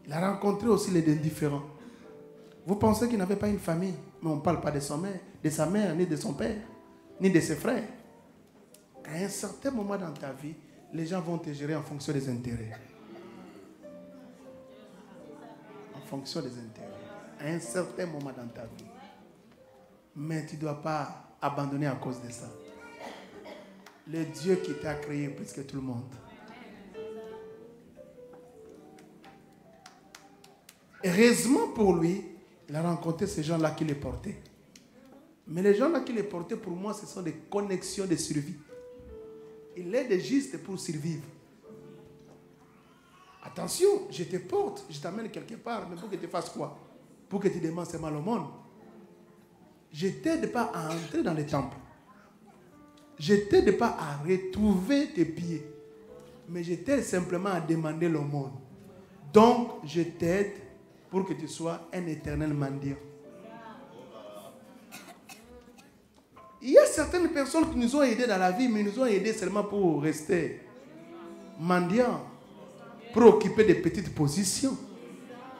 Il a rencontré aussi les indifférents. Vous pensez qu'il n'avait pas une famille, mais on ne parle pas de sa mère, ni de son père, ni de ses frères. À un certain moment dans ta vie, les gens vont te gérer en fonction des intérêts. En fonction des intérêts. À un certain moment dans ta vie. Mais tu ne dois pas abandonner à cause de ça. Le Dieu qui t'a créé plus que tout le monde. Heureusement pour lui, il a rencontré ces gens-là qui les portaient. Mais les gens-là qui les portaient, pour moi, ce sont des connexions de survie. Il est juste pour survivre. Attention, je te porte, je t'amène quelque part, mais pour que tu fasses quoi? Pour que tu demandes seulement au monde. Je ne t'aide pas à entrer dans le temple. Je ne t'aide pas à retrouver tes pieds. Mais je t'aide simplement à demander l'aumône. Donc, je t'aide pour que tu sois un éternel mendiant. Il y a certaines personnes qui nous ont aidés dans la vie, mais ils nous ont aidés seulement pour rester mendiants, pour occuper des petites positions.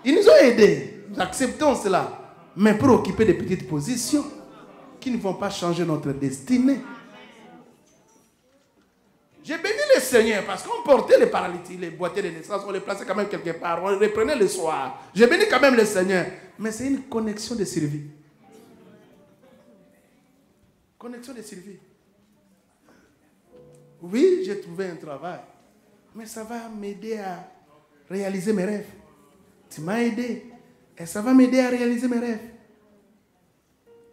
Ils nous ont aidés, nous acceptons cela, mais pour occuper des petites positions qui ne vont pas changer notre destinée. J'ai béni le Seigneur parce qu'on portait les paralytiques, les boîtiers de naissance, on les plaçait quand même quelque part, on les reprenait le soir. J'ai béni quand même le Seigneur, mais c'est une connexion de survie. Connexion de survie. Oui, j'ai trouvé un travail. Mais ça va m'aider à réaliser mes rêves. Tu m'as aidé. Et ça va m'aider à réaliser mes rêves.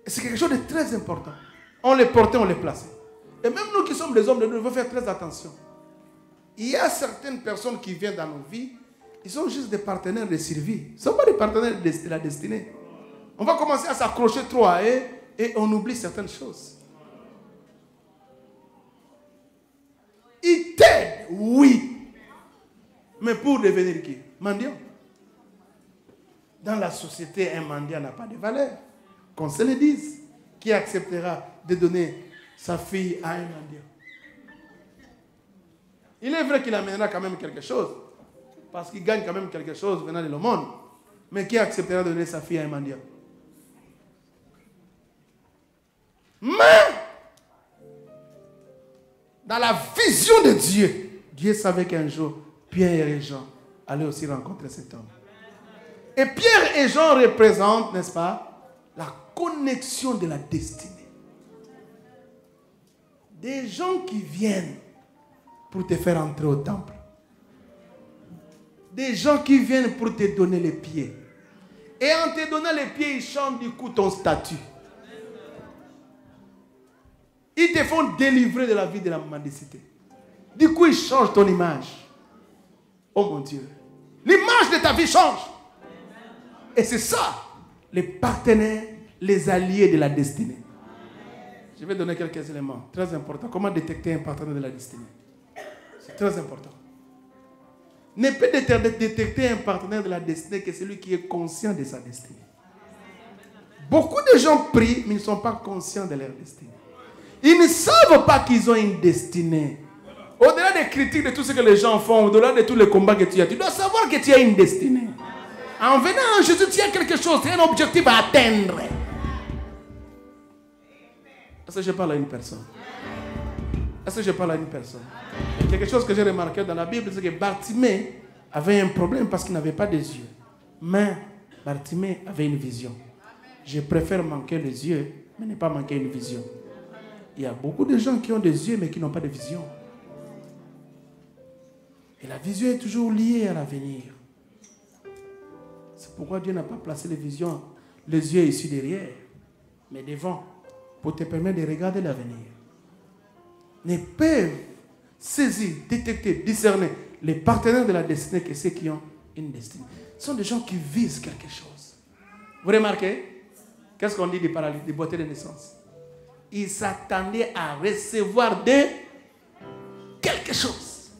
Et c'est quelque chose de très important. On les portait, on les plaçait. Et même nous qui sommes des hommes de Dieu, nous devons faire très attention. Il y a certaines personnes qui viennent dans nos vies, ils sont juste des partenaires de survie. Ils ne sont pas des partenaires de la destinée. On va commencer à s'accrocher trop à eux et on oublie certaines choses. Ils t'aident, oui. Mais pour devenir qui? Mendiant. Dans la société, un mendiant n'a pas de valeur. Qu'on se le dise. Qui acceptera de donner sa fille à un mendiant? Il est vrai qu'il amènera quand même quelque chose. Parce qu'il gagne quand même quelque chose venant de le monde. Mais qui acceptera de donner sa fille à un mendiant? Mais, dans la vision de Dieu, Dieu savait qu'un jour, Pierre et Jean allaient aussi rencontrer cet homme. Et Pierre et Jean représentent, n'est-ce pas, la connexion de la destinée. Des gens qui viennent pour te faire entrer au temple. Des gens qui viennent pour te donner les pieds. Et en te donnant les pieds, ils changent du coup ton statut. Ils te font délivrer de la vie de la mendicité. Du coup, ils changent ton image. Oh mon Dieu. L'image de ta vie change. Et c'est ça, les partenaires, les alliés de la destinée. Je vais donner quelques éléments très importants. Comment détecter un partenaire de la destinée? C'est très important. Ne peut détecter un partenaire de la destinée que celui qui est conscient de sa destinée. Beaucoup de gens prient, mais ils ne sont pas conscients de leur destinée. Ils ne savent pas qu'ils ont une destinée. Au-delà des critiques de tout ce que les gens font, au-delà de tous les combats que tu as, tu dois savoir que tu as une destinée. En venant en Jésus, tu as quelque chose, tu as un objectif à atteindre. Est-ce que je parle à une personne? Est-ce que je parle à une personne? Il y a quelque chose que j'ai remarqué dans la Bible, c'est que Bartimée avait un problème parce qu'il n'avait pas des yeux. Mais Bartimée avait une vision. Je préfère manquer les yeux, mais ne pas manquer une vision. Il y a beaucoup de gens qui ont des yeux, mais qui n'ont pas de vision. Et la vision est toujours liée à l'avenir. C'est pourquoi Dieu n'a pas placé les visions, les yeux ici derrière, mais devant, pour te permettre de regarder l'avenir. Ne peuvent saisir, détecter, discerner les partenaires de la destinée que ceux qui ont une destinée. Ce sont des gens qui visent quelque chose. Vous remarquez? Qu'est-ce qu'on dit des paralytiques, des boiteux de naissance? Ils s'attendaient à recevoir de quelque chose.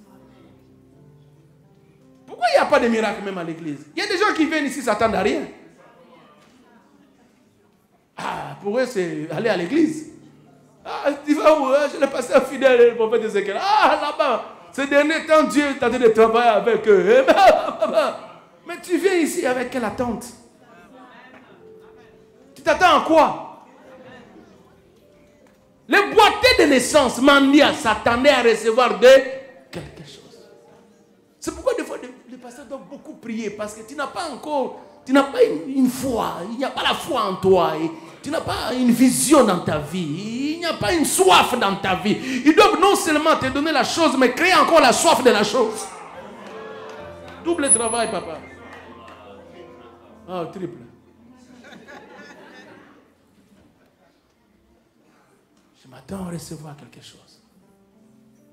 Pourquoi il n'y a pas de miracle même à l'église? Il y a des gens qui viennent ici s'attendent à rien. Ah, pour eux, c'est aller à l'église. Ah, tu vas où? Je l'ai passé à fidèle, le prophète Ézéchiel. Ah, là-bas, ces derniers temps, Dieu t'a dit de travailler avec eux. Mais tu viens ici avec quelle attente? Tu t'attends à quoi? Les boiteux de naissance, mendiants, s'attendaient à recevoir de quelque chose. C'est pourquoi des fois, les pasteurs doivent beaucoup prier parce que tu n'as pas encore, tu n'as pas une foi, il n'y a pas la foi en toi, et tu n'as pas une vision dans ta vie, il n'y a pas une soif dans ta vie. Ils doivent non seulement te donner la chose, mais créer encore la soif de la chose. Double travail, papa. Ah, triple. Je m'attends à recevoir quelque chose.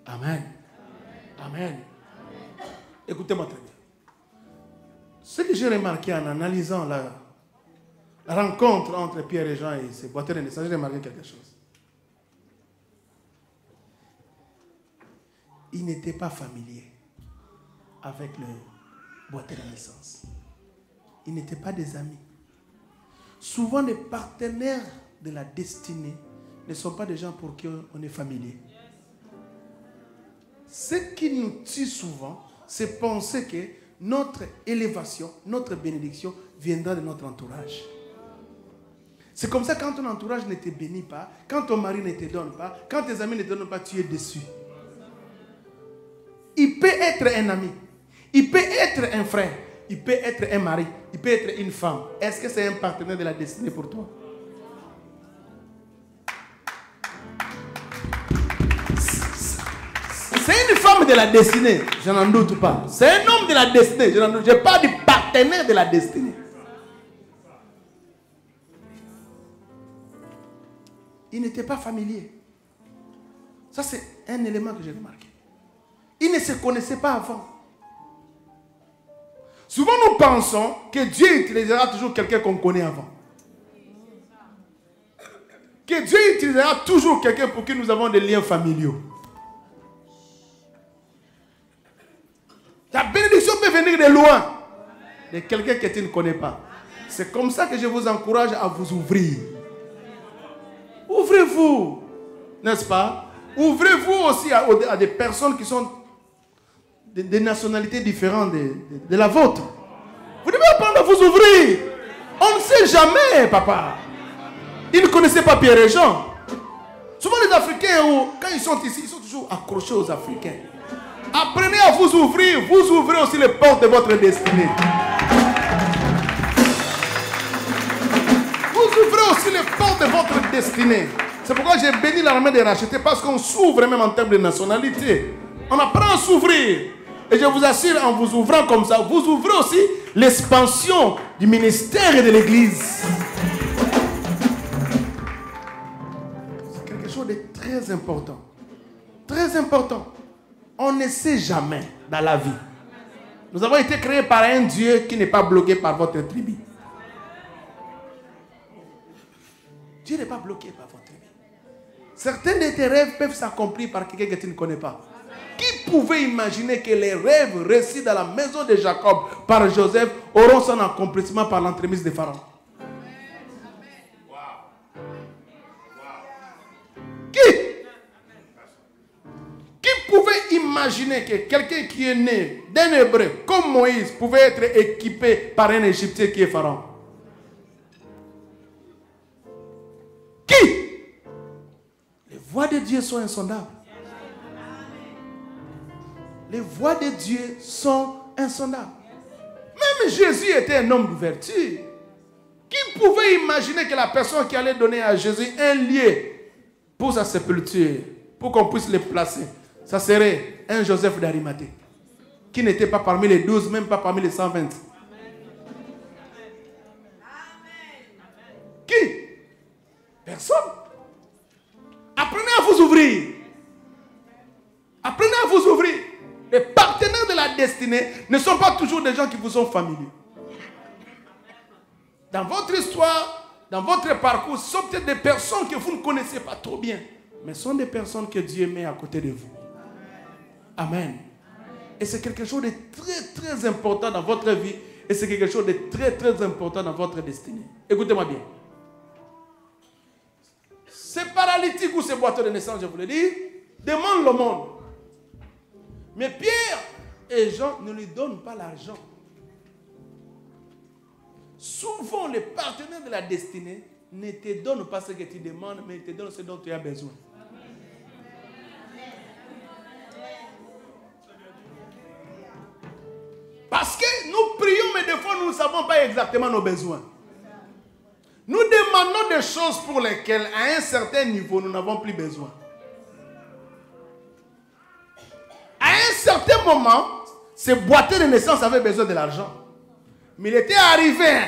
Amen. Amen. Écoutez-moi très bien. Ce que j'ai remarqué en analysant la rencontre entre Pierre et Jean et ces boiteux de naissance, j'ai remarqué quelque chose. Ils n'étaient pas familiers avec le boiteux de naissance. Ils n'étaient pas des amis. Souvent, les partenaires de la destinée ne sont pas des gens pour qui on est familier. Ce qui nous tue souvent, c'est penser que notre élévation, notre bénédiction viendra de notre entourage. C'est comme ça quand ton entourage ne te bénit pas, quand ton mari ne te donne pas, quand tes amis ne te donnent pas, tu es déçu. Il peut être un ami, il peut être un frère, il peut être un mari, il peut être une femme. Est-ce que c'est un partenaire de la destinée pour toi? de la destinée, je n'en doute pas. C'est un homme de la destinée, je n'en doute pas. Je parle du partenaire de la destinée. Il n'était pas familier. Ça, c'est un élément que j'ai remarqué. Il ne se connaissait pas avant. Souvent, nous pensons que Dieu utilisera toujours quelqu'un qu'on connaît avant. Que Dieu utilisera toujours quelqu'un pour qui nous avons des liens familiaux. La bénédiction peut venir de loin, de quelqu'un que tu ne connais pas. C'est comme ça que je vous encourage à vous ouvrir. Ouvrez-vous, n'est-ce pas? Ouvrez-vous aussi à des personnes qui sont des nationalités différentes de la vôtre. Vous devez apprendre à vous ouvrir. On ne sait jamais, papa. Ils ne connaissaient pas Pierre et Jean. Souvent les Africains, quand ils sont ici, ils sont toujours accrochés aux Africains. Apprenez à vous ouvrir. Vous ouvrez aussi les portes de votre destinée. Vous ouvrez aussi les portes de votre destinée. C'est pourquoi j'ai béni l'armée des rachetés, parce qu'on s'ouvre même en termes de nationalité. On apprend à s'ouvrir. Et je vous assure, en vous ouvrant comme ça, vous ouvrez aussi l'expansion du ministère et de l'Église. C'est quelque chose de très important. Très important. On ne sait jamais dans la vie. Nous avons été créés par un Dieu qui n'est pas bloqué par votre tribu. Dieu n'est pas bloqué par votre tribu. Certains de tes rêves peuvent s'accomplir par quelqu'un que tu ne connais pas. Qui pouvait imaginer que les rêves récits dans la maison de Jacob par Joseph auront son accomplissement par l'entremise de Pharaon? Qui pouvait imaginer que quelqu'un qui est né d'un Hébreu comme Moïse pouvait être équipé par un Égyptien qui est Pharaon? Qui? Les voies de Dieu sont insondables. Les voies de Dieu sont insondables. Même Jésus était un homme de vertu. Qui pouvait imaginer que la personne qui allait donner à Jésus un lieu pour sa sépulture, pour qu'on puisse le placer, ça serait un Joseph d'Arimathée, qui n'était pas parmi les 12, même pas parmi les 120. Qui? Personne. Apprenez à vous ouvrir. Apprenez à vous ouvrir. Les partenaires de la destinée ne sont pas toujours des gens qui vous sont familiers. Dans votre histoire, dans votre parcours, ce sont peut-être des personnes que vous ne connaissez pas trop bien, mais ce sont des personnes que Dieu met à côté de vous. Amen. Et c'est quelque chose de très très important dans votre vie, et c'est quelque chose de très très important dans votre destinée. Écoutez-moi bien. Ces paralytiques ou ces boiteux de naissance, je vous le dis, demandent le monde. Mais Pierre et Jean ne lui donnent pas l'argent. Souvent, les partenaires de la destinée ne te donnent pas ce que tu demandes, mais ils te donnent ce dont tu as besoin. Parce que nous prions, mais des fois, nous ne savons pas exactement nos besoins. Nous demandons des choses pour lesquelles, à un certain niveau, nous n'avons plus besoin. À un certain moment, ce boiteux de naissance avait besoin de l'argent. Mais il était arrivé.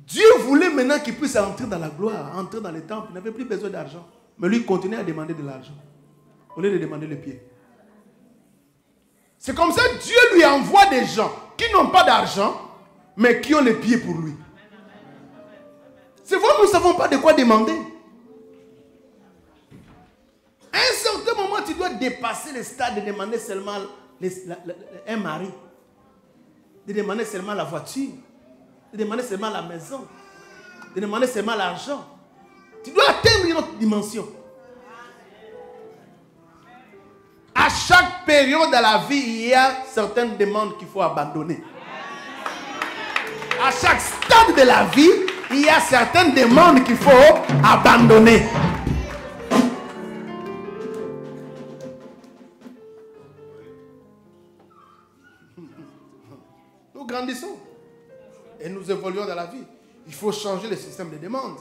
Dieu voulait maintenant qu'il puisse entrer dans la gloire, entrer dans les temples. Il n'avait plus besoin d'argent. Mais lui, il continuait à demander de l'argent, au lieu de demander le pied. C'est comme ça que Dieu lui envoie des gens qui n'ont pas d'argent, mais qui ont les pieds pour lui. C'est vrai, nous ne savons pas de quoi demander. À un certain moment, tu dois dépasser le stade de demander seulement un mari, de demander seulement la voiture, de demander seulement la maison, de demander seulement l'argent. Tu dois atteindre une autre dimension. À chaque période de la vie, il y a certaines demandes qu'il faut abandonner. À chaque stade de la vie, il y a certaines demandes qu'il faut abandonner. Nous grandissons et nous évoluons dans la vie. Il faut changer le système de demande.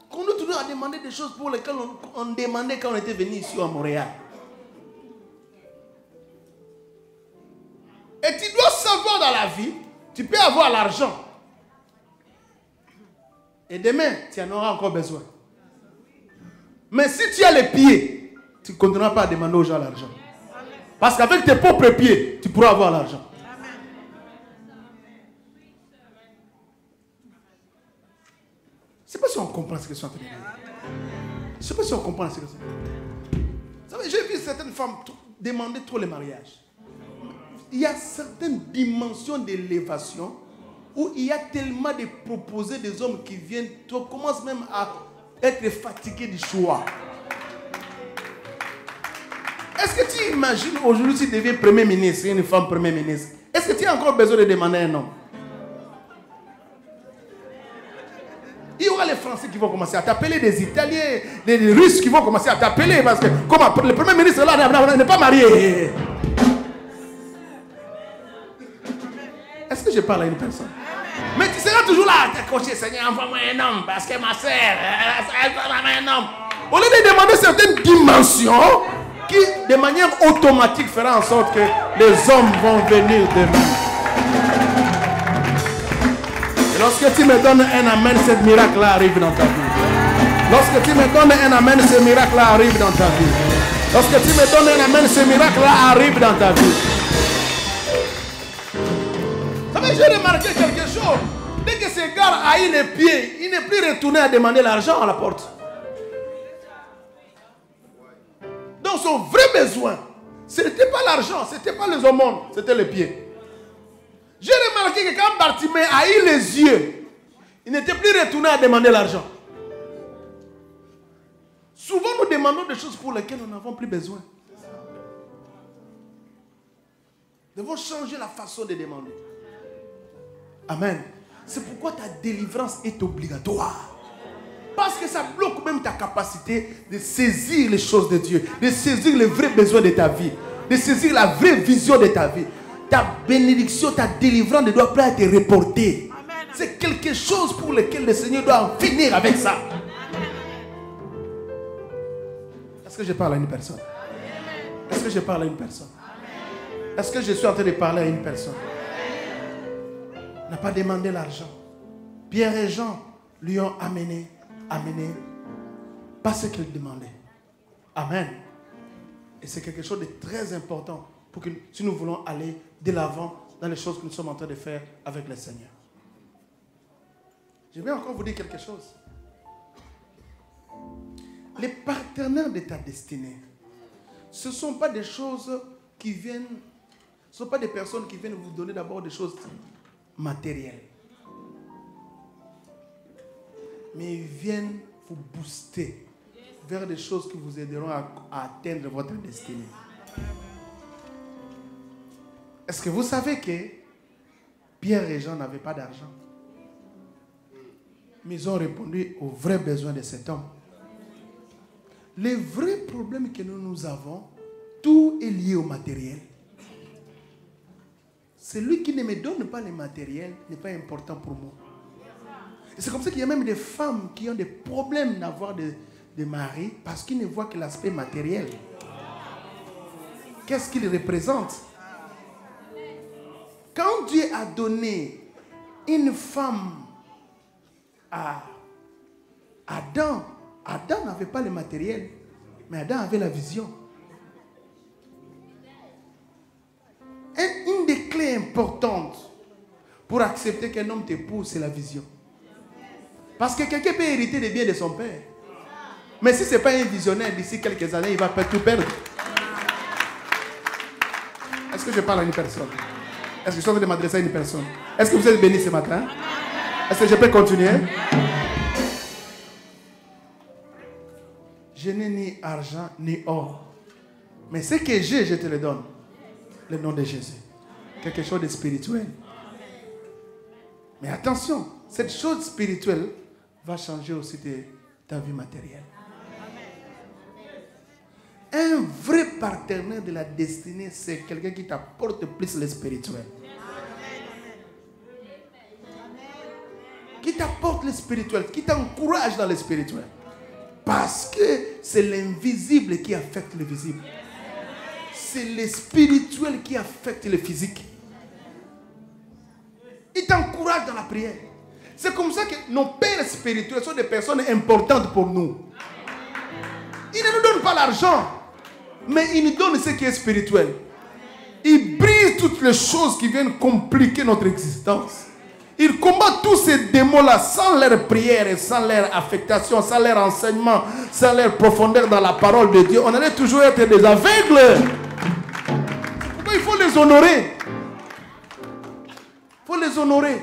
Qu'on doit continuons à demander des choses pour lesquelles on demandait quand on était venu ici à Montréal. Et tu dois savoir dans la vie, tu peux avoir l'argent. Et demain, tu en auras encore besoin. Mais si tu as les pieds, tu ne continueras pas à demander aux gens l'argent. Parce qu'avec tes propres pieds, tu pourras avoir l'argent. Je ne sais pas si on comprend ce que je suis en train de dire. Je ne sais pas si on comprend ce que c'est. Vous savez, j'ai vu certaines femmes demander trop les mariages. Il y a certaines dimensions d'élévation où il y a tellement de proposés des hommes qui viennent, tu commences même à être fatigué du choix. Est-ce que tu imagines aujourd'hui si tu deviens Premier ministre, une femme Premier ministre, est-ce que tu as encore besoin de demander un homme? Il y aura les Français qui vont commencer à t'appeler, des Italiens, des Russes qui vont commencer à t'appeler parce que comme le Premier ministre là n'est pas marié. Est-ce que je parle à une personne? Mais tu seras toujours là, t'es Seigneur, envoie-moi un homme, parce que ma soeur, elle va un homme. Au lieu de demander certaines dimensions qui, de manière automatique, fera en sorte que les hommes vont venir demain. Et lorsque tu me donnes un amen, ce miracle-là arrive dans ta vie. Lorsque tu me donnes un amen, ce miracle-là arrive dans ta vie. Lorsque tu me donnes un amen, ce miracle-là arrive dans ta vie. Vous savez, j'ai remarqué quelque chose. Dès que ce gars a eu les pieds, il n'est plus retourné à demander l'argent à la porte. Donc son vrai besoin, ce n'était pas l'argent, ce n'était pas les aumônes, c'était les pieds. J'ai remarqué que quand Bartimée a eu les yeux, il n'était plus retourné à demander l'argent. Souvent nous demandons des choses pour lesquelles nous n'avons plus besoin. Nous devons changer la façon de demander. Amen. C'est pourquoi ta délivrance est obligatoire. Parce que ça bloque même ta capacité de saisir les choses de Dieu, de saisir les vrais besoins de ta vie, de saisir la vraie vision de ta vie. Ta bénédiction, ta délivrance ne doit pas être reportée. C'est quelque chose pour lequel le Seigneur doit en finir avec ça. Est-ce que je parle à une personne? Est-ce que je parle à une personne? Est-ce que je suis en train de parler à une personne? N'a pas demandé l'argent. Pierre et Jean lui ont amené pas ce qu'il demandait. Amen. Et c'est quelque chose de très important pour que si nous voulons aller de l'avant dans les choses que nous sommes en train de faire avec le Seigneur. Je vais encore vous dire quelque chose. Les partenaires de ta destinée, ce ne sont pas des choses qui viennent, ce ne sont pas des personnes qui viennent vous donner d'abord des choses matérielles. Mais ils viennent vous booster vers des choses qui vous aideront à atteindre votre destinée. Est-ce que vous savez que Pierre et Jean n'avaient pas d'argent? Mais ils ont répondu aux vrais besoins de cet homme. Les vrais problèmes que nous avons, tout est lié au matériel. Celui qui ne me donne pas le matériel n'est pas important pour moi. Et c'est comme ça qu'il y a même des femmes qui ont des problèmes d'avoir des maris parce qu'ils ne voient que l'aspect matériel. Qu'est-ce qu'il représente? Quand Dieu a donné une femme à Adam, Adam n'avait pas le matériel, mais Adam avait la vision. Une des clés importantes pour accepter qu'un homme t'épouse, c'est la vision. Parce que quelqu'un peut hériter des biens de son père. Mais si ce n'est pas un visionnaire, d'ici quelques années, il va tout perdre. Est-ce que je parle à une personne? Est-ce que je suis en train de m'adresser à une personne? Est-ce que vous êtes bénis ce matin? Est-ce que je peux continuer? Je n'ai ni argent ni or. Mais ce que j'ai, je te le donne. Le nom de Jésus. Quelque chose de spirituel. Mais attention, cette chose spirituelle va changer aussi ta vie matérielle. Un vrai partenaire de la destinée, c'est quelqu'un qui t'apporte plus le spirituel. Qui t'apporte le spirituel, qui t'encourage dans le spirituel. Parce que c'est l'invisible qui affecte le visible. C'est le spirituel qui affecte le physique. Il t'encourage dans la prière. C'est comme ça que nos pères spirituels sont des personnes importantes pour nous. Ils ne nous donnent pas l'argent, mais ils nous donnent ce qui est spirituel. Ils brisent toutes les choses qui viennent compliquer notre existence. Ils combattent tous ces démons-là sans leur prière et sans leur affectation, sans leur enseignement, sans leur profondeur dans la parole de Dieu. On allait toujours être des aveugles. Pourquoi il faut les honorer? Il faut les honorer.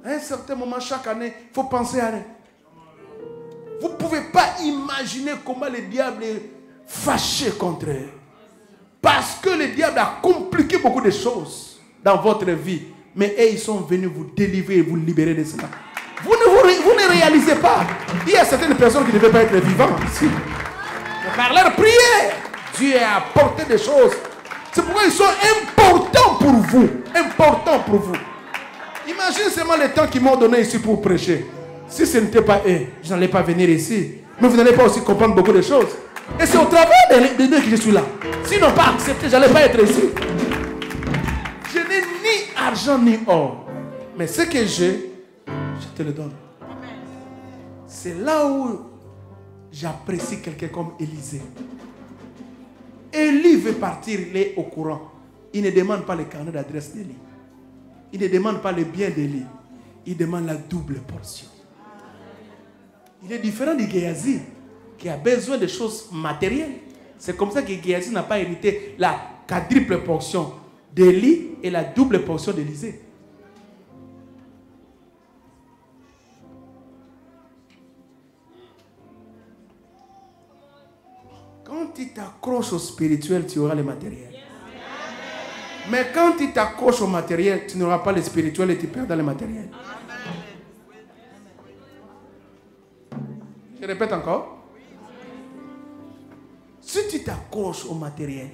À un certain moment, chaque année, il faut penser à eux. Vous ne pouvez pas imaginer comment le diable est fâché contre eux. Parce que le diable a compliqué beaucoup de choses dans votre vie. Mais eux, ils sont venus vous délivrer et vous libérer de cela. Vous ne réalisez pas. Il y a certaines personnes qui ne devaient pas être vivantes ici. Mais par leur prière, Dieu a apporté des choses. C'est pourquoi ils sont importants pour vous. Importants pour vous. Imaginez seulement le temps qu'ils m'ont donné ici pour prêcher. Si ce n'était pas eux, je n'allais pas venir ici. Mais vous n'allez pas aussi comprendre beaucoup de choses. Et c'est au travers de deux que je suis là. S'ils n'ont pas accepté, je n'allais pas être ici. Je n'ai ni argent ni or. Mais ce que j'ai, je te le donne. C'est là où j'apprécie quelqu'un comme Élisée. Élie veut partir, il est au courant. Il ne demande pas le carnet d'adresse d'Élie. Il ne demande pas le bien d'Élie. Il demande la double portion. Il est différent de Géasi, qui a besoin de choses matérielles. C'est comme ça que Géasi n'a pas hérité la quadruple portion d'Élie et la double portion d'Élisée. Quand tu t'accroches au spirituel, tu auras le matériel. Mais quand tu t'accroches au matériel, tu n'auras pas le spirituel et tu perdras le matériel. Je répète encore. Si tu t'accroches au matériel,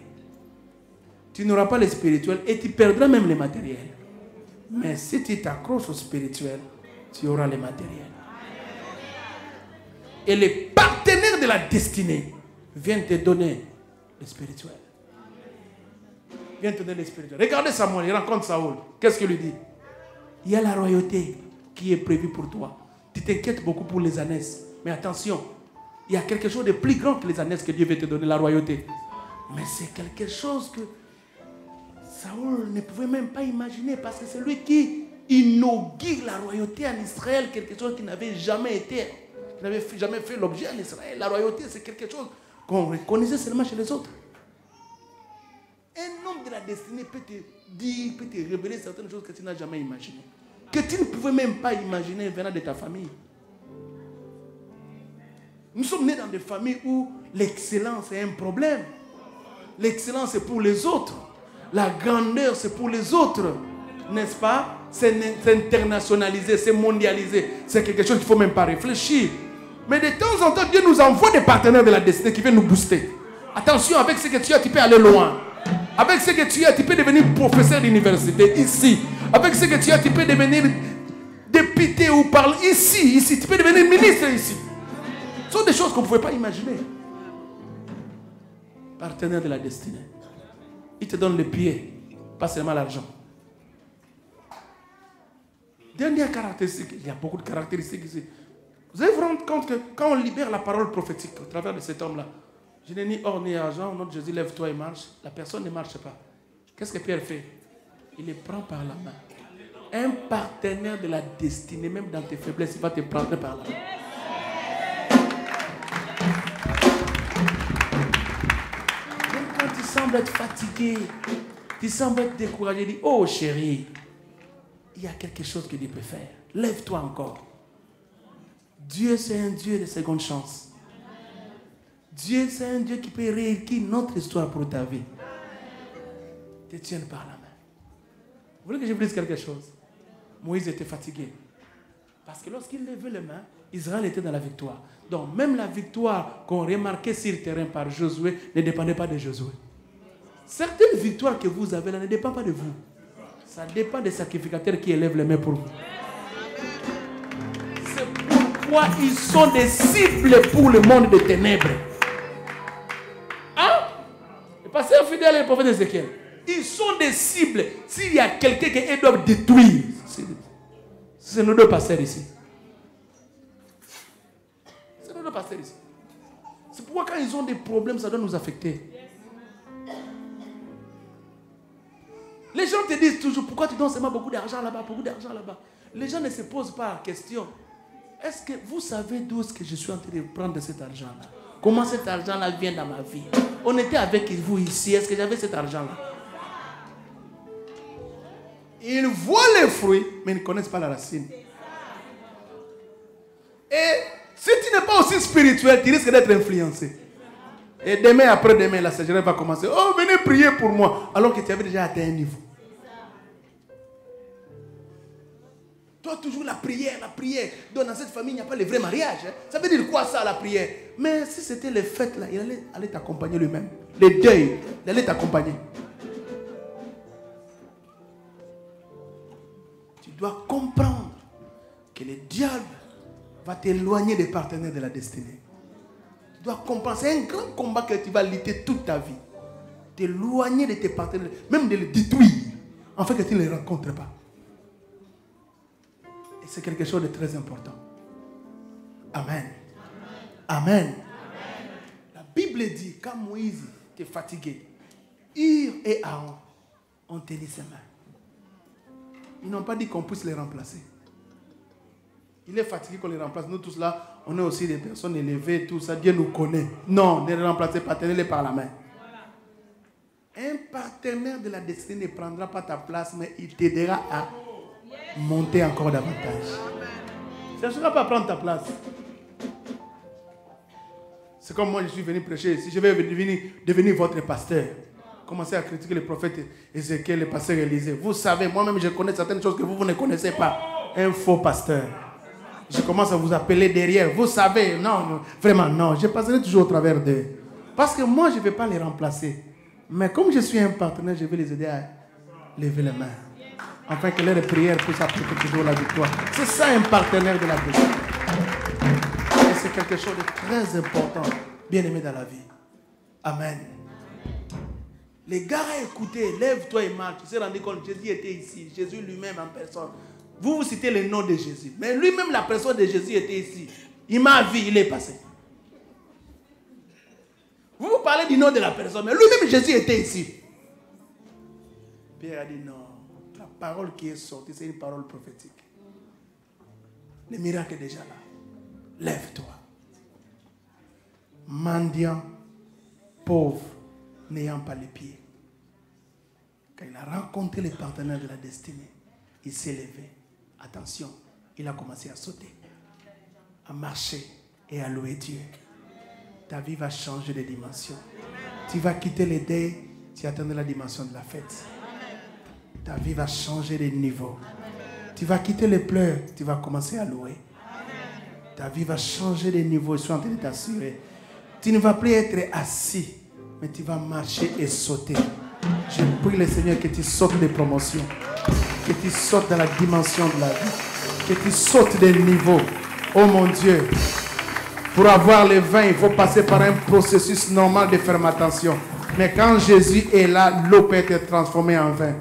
tu n'auras pas le spirituel et tu perdras même le matériel. Mais si tu t'accroches au spirituel, tu auras le matériel. Et les partenaires de la destinée viennent te donner le spirituel. Viens te donner le spirituel. Regardez Samuel, il rencontre Saoul. Qu'est-ce qu'il lui dit? Il y a la royauté qui est prévue pour toi. Tu t'inquiètes beaucoup pour les ânesses. Mais attention, il y a quelque chose de plus grand que les ânesses que Dieu veut te donner, la royauté. Mais c'est quelque chose que Saoul ne pouvait même pas imaginer parce que c'est lui qui inaugure la royauté en Israël, quelque chose qui n'avait jamais été, qui n'avait jamais fait l'objet en Israël. La royauté, c'est quelque chose qu'on reconnaissait seulement chez les autres. Un homme de la destinée peut te dire, peut te révéler certaines choses que tu n'as jamais imaginées. Que tu ne pouvais même pas imaginer venant de ta famille. Nous sommes nés dans des familles où l'excellence est un problème. L'excellence est pour les autres. La grandeur, c'est pour les autres. N'est-ce pas? C'est internationalisé, c'est mondialisé. C'est quelque chose qu'il ne faut même pas réfléchir. Mais de temps en temps, Dieu nous envoie des partenaires de la destinée qui viennent nous booster. Attention, avec ce que tu as, tu peux aller loin. Avec ce que tu as, tu peux devenir professeur d'université ici. Avec ce que tu as, tu peux devenir député ou parler ici. Tu peux devenir ministre ici. Ce sont des choses qu'on ne pouvait pas imaginer. Partenaire de la destinée. Il te donne le pied, pas seulement l'argent. Dernière caractéristique, il y a beaucoup de caractéristiques ici. Vous allez vous rendre compte que quand on libère la parole prophétique au travers de cet homme-là, je n'ai ni or ni argent, notre Jésus, lève-toi et marche. La personne ne marche pas. Qu'est-ce que Pierre fait? Il les prend par la main. Un partenaire de la destinée, même dans tes faiblesses, il va te prendre par la main. Même quand tu sembles être fatigué, tu sembles être découragé, dis, oh chérie, il y a quelque chose que Dieu peut faire. Lève-toi encore. Dieu, c'est un Dieu de seconde chance. Dieu, c'est un Dieu qui peut réécrire notre histoire pour ta vie. Te tienne par la main. Vous voulez que je vous dise quelque chose? Moïse était fatigué. Parce que lorsqu'il levait les mains, Israël était dans la victoire. Donc même la victoire qu'on remarquait sur le terrain par Josué ne dépendait pas de Josué. Certaines victoires que vous avez là ne dépendent pas de vous. Ça dépend des sacrificateurs qui élèvent les mains pour vous. C'est pourquoi ils sont des cibles pour le monde des ténèbres. Hein? Le pasteur fidèle et le prophète Ézéchiel. Ils sont des cibles. S'il y a quelqu'un qu'ils doivent détruire, c'est nos deux pasteurs ici. C'est nos deux pasteurs ici. C'est pourquoi quand ils ont des problèmes, ça doit nous affecter. Les gens te disent toujours, pourquoi tu donnes seulement beaucoup d'argent là-bas, beaucoup d'argent là-bas. Les gens ne se posent pas la question. Est-ce que vous savez d'où est-ce que je suis en train de prendre cet argent-là? Comment cet argent-là vient dans ma vie? On était avec vous ici. Est-ce que j'avais cet argent-là? Ils voient les fruits, mais ils ne connaissent pas la racine. Et si tu n'es pas aussi spirituel, tu risques d'être influencé. Et demain, après-demain, la sécheresse va commencer. Oh, venez prier pour moi. Alors que tu avais déjà atteint un niveau. Toi, toujours la prière, la prière. Donc, dans cette famille, il n'y a pas le vrai mariage. Hein? Ça veut dire quoi ça, la prière? Mais si c'était les fêtes, là, il allait t'accompagner lui-même. Les deuils, il allait t'accompagner. Tu dois comprendre que le diable va t'éloigner des partenaires de la destinée. Tu dois comprendre. C'est un grand combat que tu vas lutter toute ta vie. T'éloigner de tes partenaires, même de les détruire, en fait que tu ne les rencontres pas. Et c'est quelque chose de très important. Amen. Amen. Amen. La Bible dit, quand Moïse était fatigué, Hur et Aaron ont tenu ses mains. Ils n'ont pas dit qu'on puisse les remplacer. Il est fatigué qu'on les remplace. Nous tous là, on est aussi des personnes élevées, tout ça. Dieu nous connaît. Non, ne les remplacez pas, tenez-les par la main. Un partenaire de la destinée ne prendra pas ta place, mais il t'aidera à monter encore davantage. Il ne cherchera pas à prendre ta place. C'est comme moi, je suis venu prêcher. Si je vais devenir votre pasteur, commencez à critiquer le prophète Ézéchiel, le pasteur Élisée. Vous savez, moi-même, je connais certaines choses que vous ne connaissez pas. Un faux pasteur. Je commence à vous appeler derrière. Vous savez, non, vraiment, non. Je passerai toujours au travers d'eux. Parce que moi, je ne vais pas les remplacer. Mais comme je suis un partenaire, je vais les aider à lever les mains. Afin que leur prière puisse apporter toujours la victoire. C'est ça un partenaire de la destinée. Et c'est quelque chose de très important, bien aimé dans la vie. Amen. Les gars à écouter, lève-toi et marche. Tu t'es rendu compte, Jésus était ici. Jésus lui-même en personne. Vous citez le nom de Jésus. Mais lui-même, la personne de Jésus était ici. Il m'a vu, il est passé. Vous parlez du nom de la personne, mais lui-même, Jésus était ici. Pierre a dit non. La parole qui est sortie, c'est une parole prophétique. Le miracle est déjà là. Lève-toi. Mendiant, pauvre, n'ayant pas les pieds. Quand il a rencontré les partenaires de la destinée, il s'est levé. Attention, il a commencé à sauter, à marcher et à louer Dieu. Ta vie va changer de dimension. Tu vas quitter les deuils, tu atteindras la dimension de la fête. Ta vie va changer de niveau. Tu vas quitter les pleurs, tu vas commencer à louer. Ta vie va changer de niveau, je suis en train de t'assurer. Tu ne vas plus être assis, mais tu vas marcher et sauter. Je prie le Seigneur que tu sautes des promotions, que tu sautes dans la dimension de la vie, que tu sautes des niveaux. Oh mon Dieu, pour avoir le vin, il faut passer par un processus normal de fermentation. Mais quand Jésus est là, l'eau peut être transformée en vin.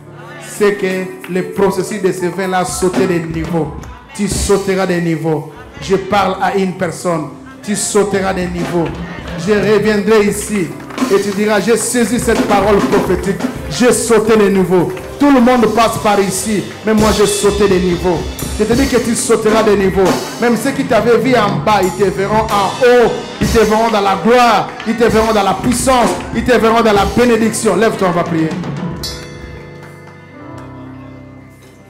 C'est que le processus de ce vin-là a sauté des niveaux. Tu sauteras des niveaux. Je parle à une personne. Tu sauteras des niveaux. Je reviendrai ici et tu diras, j'ai saisi cette parole prophétique. J'ai sauté les niveaux. Tout le monde passe par ici, mais moi j'ai sauté des niveaux. Je te dis que tu sauteras des niveaux. Même ceux qui t'avaient vu en bas, ils te verront en haut. Ils te verront dans la gloire. Ils te verront dans la puissance. Ils te verront dans la bénédiction. Lève-toi, on va prier.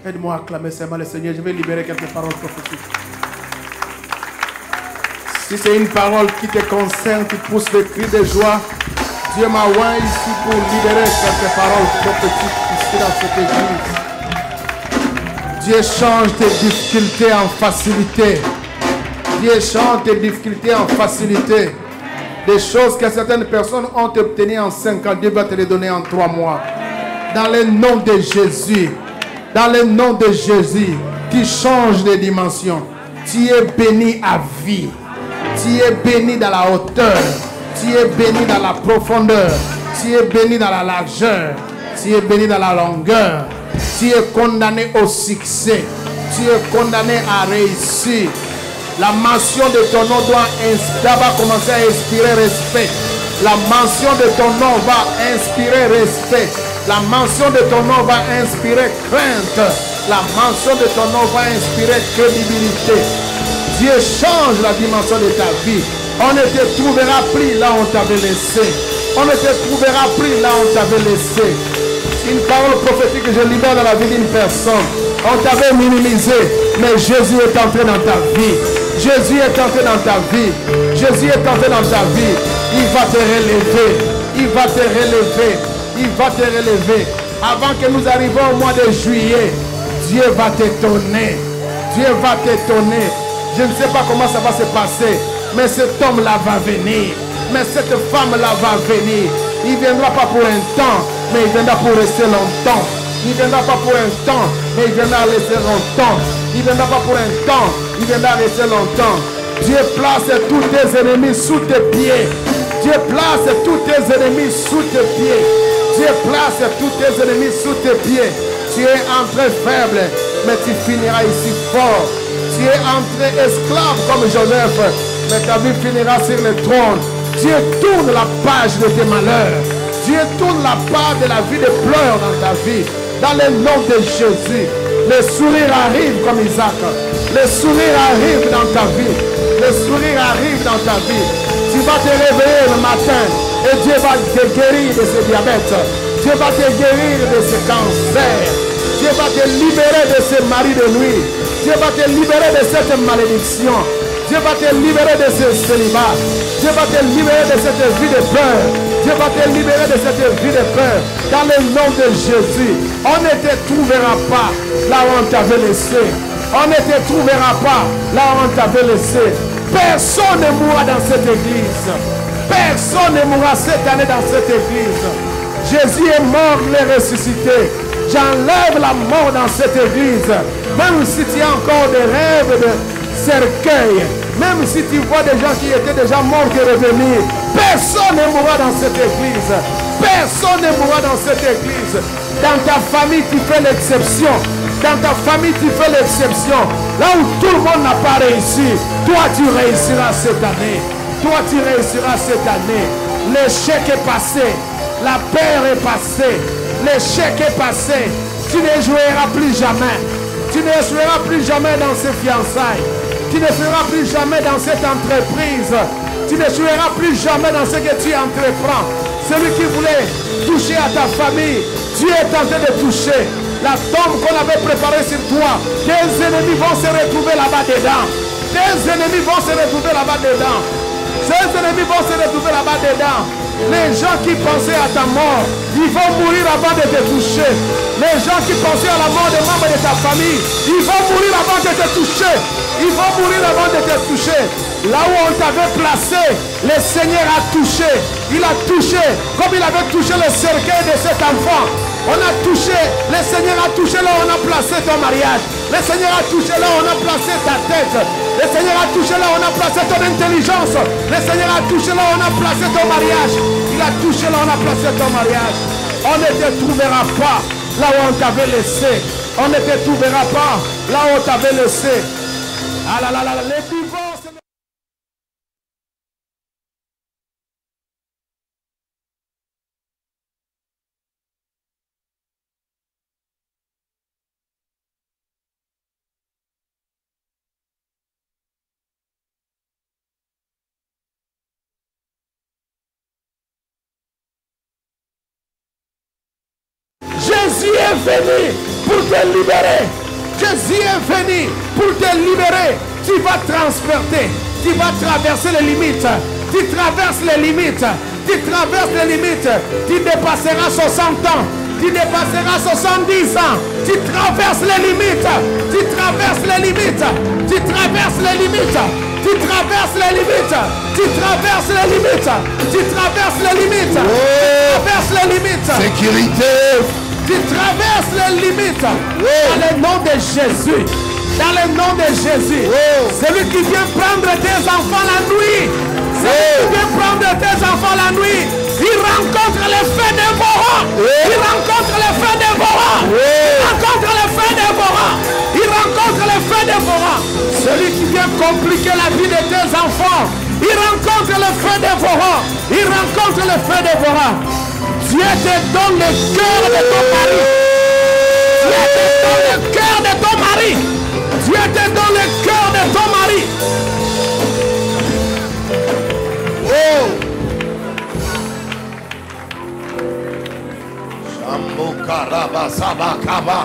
Aide-moi à acclamer seulement le Seigneur. Je vais libérer quelques paroles prophétiques. Si c'est une parole qui te concerne, tu pousses le cri de joie. Dieu m'a oint ici pour libérer quelques paroles prophétiques ici dans cette église. Dieu change tes difficultés en facilité. Dieu change tes difficultés en facilité. Des choses que certaines personnes ont obtenues en 5 ans, Dieu va te les donner en 3 mois. Dans le nom de Jésus. Dans le nom de Jésus, qui change de dimension. Tu es béni à vie. Tu es béni dans la hauteur. Tu es béni dans la profondeur. Tu es béni dans la largeur. Tu es béni dans la longueur. Tu es condamné au succès. Tu es condamné à réussir. La mention de ton nom doit commencer à inspirer respect. La mention de ton nom va inspirer respect. La mention de ton nom va inspirer crainte. La mention de ton nom va inspirer crédibilité. Dieu change la dimension de ta vie. On ne te trouvera plus là où on t'avait laissé. On ne te trouvera plus là où on t'avait laissé. Une parole prophétique que je libère dans la vie d'une personne. On t'avait minimisé, mais Jésus est entré dans ta vie. Jésus est entré dans ta vie. Jésus est entré dans ta vie. Il va te relever. Il va te relever. Il va te relever. Avant que nous arrivions au mois de juillet, Dieu va t'étonner. Dieu va t'étonner. Je ne sais pas comment ça va se passer, mais cet homme-là va venir. Mais cette femme-là va venir. Il ne viendra pas pour un temps, mais il viendra pour rester longtemps. Il ne viendra pas pour un temps, mais il viendra rester longtemps. Il ne viendra pas pour un temps, il viendra rester longtemps. Dieu place tous tes ennemis sous tes pieds. Dieu place tous tes ennemis sous tes pieds. Dieu place tous tes ennemis sous tes pieds. Tu es entré faible, mais tu finiras ici fort. Tu es entré esclave comme Joseph, mais ta vie finira sur le trône. Dieu tourne la page de tes malheurs. Dieu tourne la page de la vie de pleurs dans ta vie. Dans le nom de Jésus, le sourire arrive comme Isaac. Le sourire arrive dans ta vie. Le sourire arrive dans ta vie. Tu vas te réveiller le matin et Dieu va te guérir de ce diabète. Dieu va te guérir de ce cancer. Dieu va te libérer de ce mari de nuit. Dieu va te libérer de cette malédiction. Dieu va te libérer de ce célibat. Dieu va te libérer de cette vie de peur. Dieu va te libérer de cette vie de peur. Dans le nom de Jésus, on ne te trouvera pas là où on t'avait laissé. On ne te trouvera pas là où on t'avait laissé. Personne ne mourra dans cette église. Personne ne mourra cette année dans cette église. Jésus est mort, il est ressuscité. J'enlève la mort dans cette église. Même si tu as encore des rêves de cercueil, même si tu vois des gens qui étaient déjà morts et revenir, personne ne mourra dans cette église. Personne ne mourra dans cette église. Dans ta famille, tu fais l'exception. Dans ta famille, tu fais l'exception. Là où tout le monde n'a pas réussi, toi tu réussiras cette année. Toi tu réussiras cette année. L'échec est passé. La peur est passée. L'échec est passé. Tu ne joueras plus jamais. Tu ne joueras plus jamais dans ces fiançailles. Tu ne feras plus jamais dans cette entreprise. Tu ne joueras plus jamais dans ce que tu entreprends. Celui qui voulait toucher à ta famille, Dieu est en train de toucher. La tombe qu'on avait préparée sur toi, tes ennemis vont se retrouver là-bas dedans. Tes ennemis vont se retrouver là-bas dedans. Ces ennemis vont se retrouver là-bas dedans. Les gens qui pensaient à ta mort, ils vont mourir avant de te toucher. Les gens qui pensaient à la mort des membres de ta famille, ils vont mourir avant de te toucher. Ils vont mourir avant de te toucher. Là où on t'avait placé, le Seigneur a touché. Il a touché comme il avait touché le cercueil de cet enfant. On a touché, le Seigneur a touché là où on a placé ton mariage. Le Seigneur a touché là où on a placé ta tête. Le Seigneur a touché là où on a placé ton intelligence. Le Seigneur a touché là où on a placé ton mariage. Il a touché là où on a placé ton mariage. On ne te trouvera pas là où on t'avait laissé. On ne te trouvera pas là où on t'avait laissé. Ah là là là, les divorces. Jésus est venu pour te libérer. Jésus est venu pour te libérer. Tu vas transporter. Tu vas traverser les limites. Tu traverses les limites. Tu traverses les limites. Tu dépasseras 60 ans. Tu dépasseras 70 ans. Tu traverses les limites. Tu traverses les limites. Tu traverses les limites. Tu traverses les limites. Tu traverses les limites. Tu traverses les limites. Tu traverses les limites. Sécurité. Tu traverses les limites. Dans le nom de Jésus. Dans le nom de Jésus. Celui qui vient prendre tes enfants la nuit. Celui qui vient prendre tes enfants la nuit. Il rencontre les feux dévorants. Il rencontre les feux dévorants. Il rencontre les feux dévorants. Il rencontre les feux dévorants. Celui qui vient compliquer la vie de tes enfants. Il rencontre le feu dévorant. Il rencontre le feu dévorant. Dieu te donne le cœur de ton mari. Dieu te donne le cœur de ton mari. Dieu te donne le cœur de ton mari. Oh. Shambo karaba sabakaba.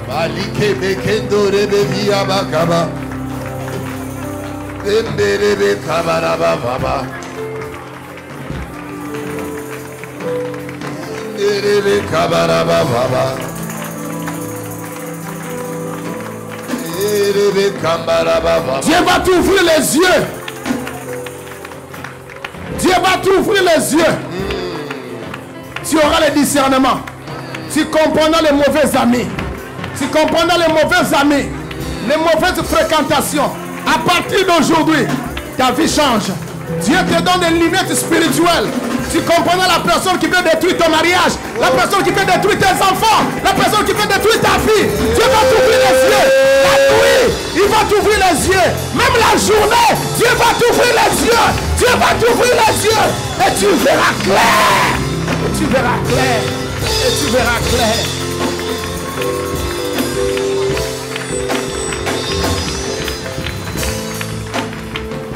Balike bekendo rebebi abakaba. Emberebe kabaraba baba. Emberebe kabaraba baba. Dieu va t'ouvrir les yeux. Dieu va t'ouvrir les yeux. Tu auras le discernement. Tu comprendras les mauvais amis. Tu comprendras les mauvais amis. Les mauvaises fréquentations. À partir d'aujourd'hui, ta vie change. Dieu te donne des lunettes spirituelles. Tu comprendras la personne qui veut détruire ton mariage, la personne qui veut détruire tes enfants, la personne qui veut détruire ta vie. Dieu va t'ouvrir les yeux. La nuit, il va t'ouvrir les yeux. Même la journée, Dieu va t'ouvrir les yeux. Dieu va t'ouvrir les yeux. Et tu verras clair. Et tu verras clair. Et tu verras clair.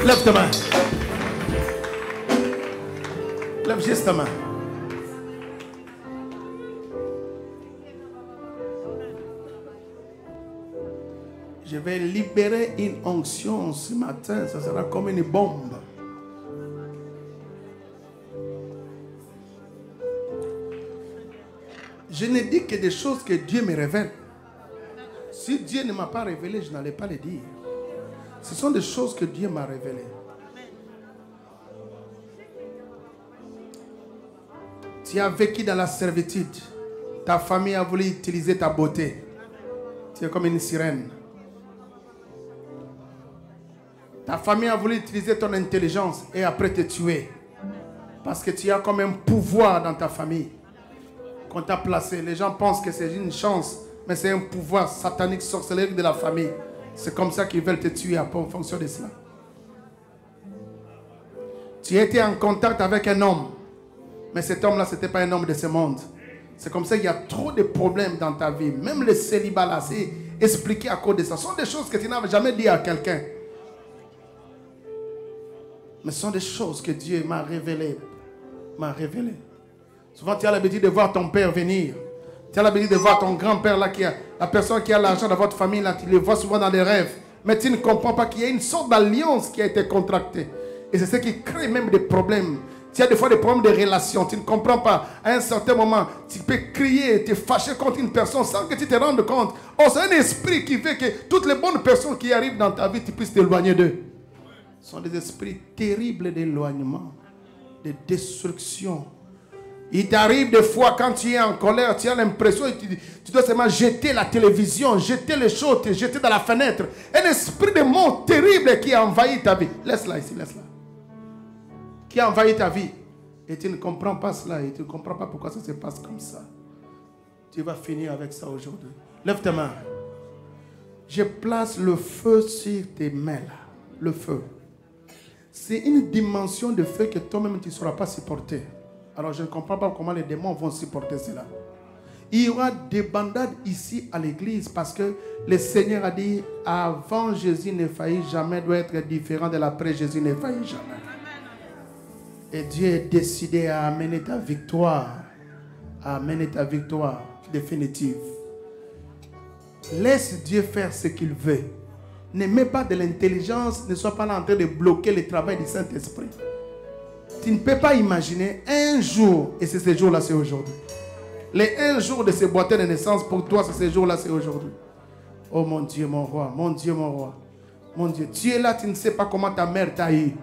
Lève ta main. Lève juste ta main. Je vais libérer une onction ce matin. Ça sera comme une bombe. Je ne dis que des choses que Dieu me révèle. Si Dieu ne m'a pas révélé, je n'allais pas les dire. Ce sont des choses que Dieu m'a révélées. Tu as vécu dans la servitude. Ta famille a voulu utiliser ta beauté. Tu es comme une sirène. Ta famille a voulu utiliser ton intelligence et après te tuer. Parce que tu as comme un pouvoir dans ta famille qu'on t'a placé. Les gens pensent que c'est une chance, mais c'est un pouvoir satanique, sorcellerie de la famille. C'est comme ça qu'ils veulent te tuer en fonction de cela. Tu étais en contact avec un homme, mais cet homme-là, ce n'était pas un homme de ce monde. C'est comme ça qu'il y a trop de problèmes dans ta vie. Même le célibat là, c'est expliqué à cause de ça. Ce sont des choses que tu n'avais jamais dit à quelqu'un. Mais ce sont des choses que Dieu m'a révélées. Souvent, tu as l'habitude de voir ton père venir. Tu as l'habitude de voir ton grand-père là, la personne qui a l'argent dans votre famille là, tu le vois souvent dans les rêves. Mais tu ne comprends pas qu'il y a une sorte d'alliance qui a été contractée. Et c'est ce qui crée même des problèmes. Tu as des fois des problèmes de relations. Tu ne comprends pas. À un certain moment, tu peux crier, te fâcher contre une personne sans que tu te rendes compte. Oh, c'est un esprit qui fait que toutes les bonnes personnes qui arrivent dans ta vie, tu puisses t'éloigner d'eux. Ce sont des esprits terribles d'éloignement, de destruction. Il t'arrive des fois quand tu es en colère, tu as l'impression que tu dois seulement jeter la télévision, jeter les choses, te jeter dans la fenêtre. Un esprit de mort terrible qui a envahi ta vie. Laisse-la ici, laisse-la. Qui a envahi ta vie. Et tu ne comprends pas cela et tu ne comprends pas pourquoi ça se passe comme ça. Tu vas finir avec ça aujourd'hui. Lève tes mains. Je place le feu sur tes mains là. Le feu. C'est une dimension de feu que toi-même tu ne sauras pas supporter. Alors je ne comprends pas comment les démons vont supporter cela. Il y aura des bandades ici à l'église parce que le Seigneur a dit avant Jésus ne faillit jamais, doit être différent de l'après Jésus ne faillit jamais. Et Dieu est décidé à amener ta victoire. À amener ta victoire définitive. Laisse Dieu faire ce qu'il veut. Ne mets pas de l'intelligence, ne sois pas là en train de bloquer le travail du Saint-Esprit. Tu ne peux pas imaginer un jour, et c'est ce jour-là, c'est aujourd'hui. Les un jour de ce boîtier de naissance, pour toi, c'est ce jour-là, c'est aujourd'hui. Oh mon Dieu, mon roi, mon Dieu, mon roi. Mon Dieu, tu es là, tu ne sais pas comment ta mère t'a eu.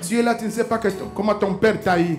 Tu es là, tu ne sais pas comment ton père t'a eu.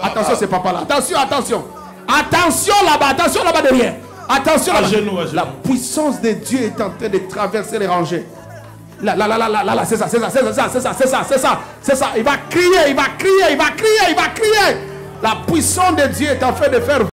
Attention, c'est papa là. Attention, attention. Attention là-bas derrière. Attention là-bas. La puissance de Dieu est en train de traverser les rangées. Là, c'est ça. Il va crier. La puissance de Dieu est en train de faire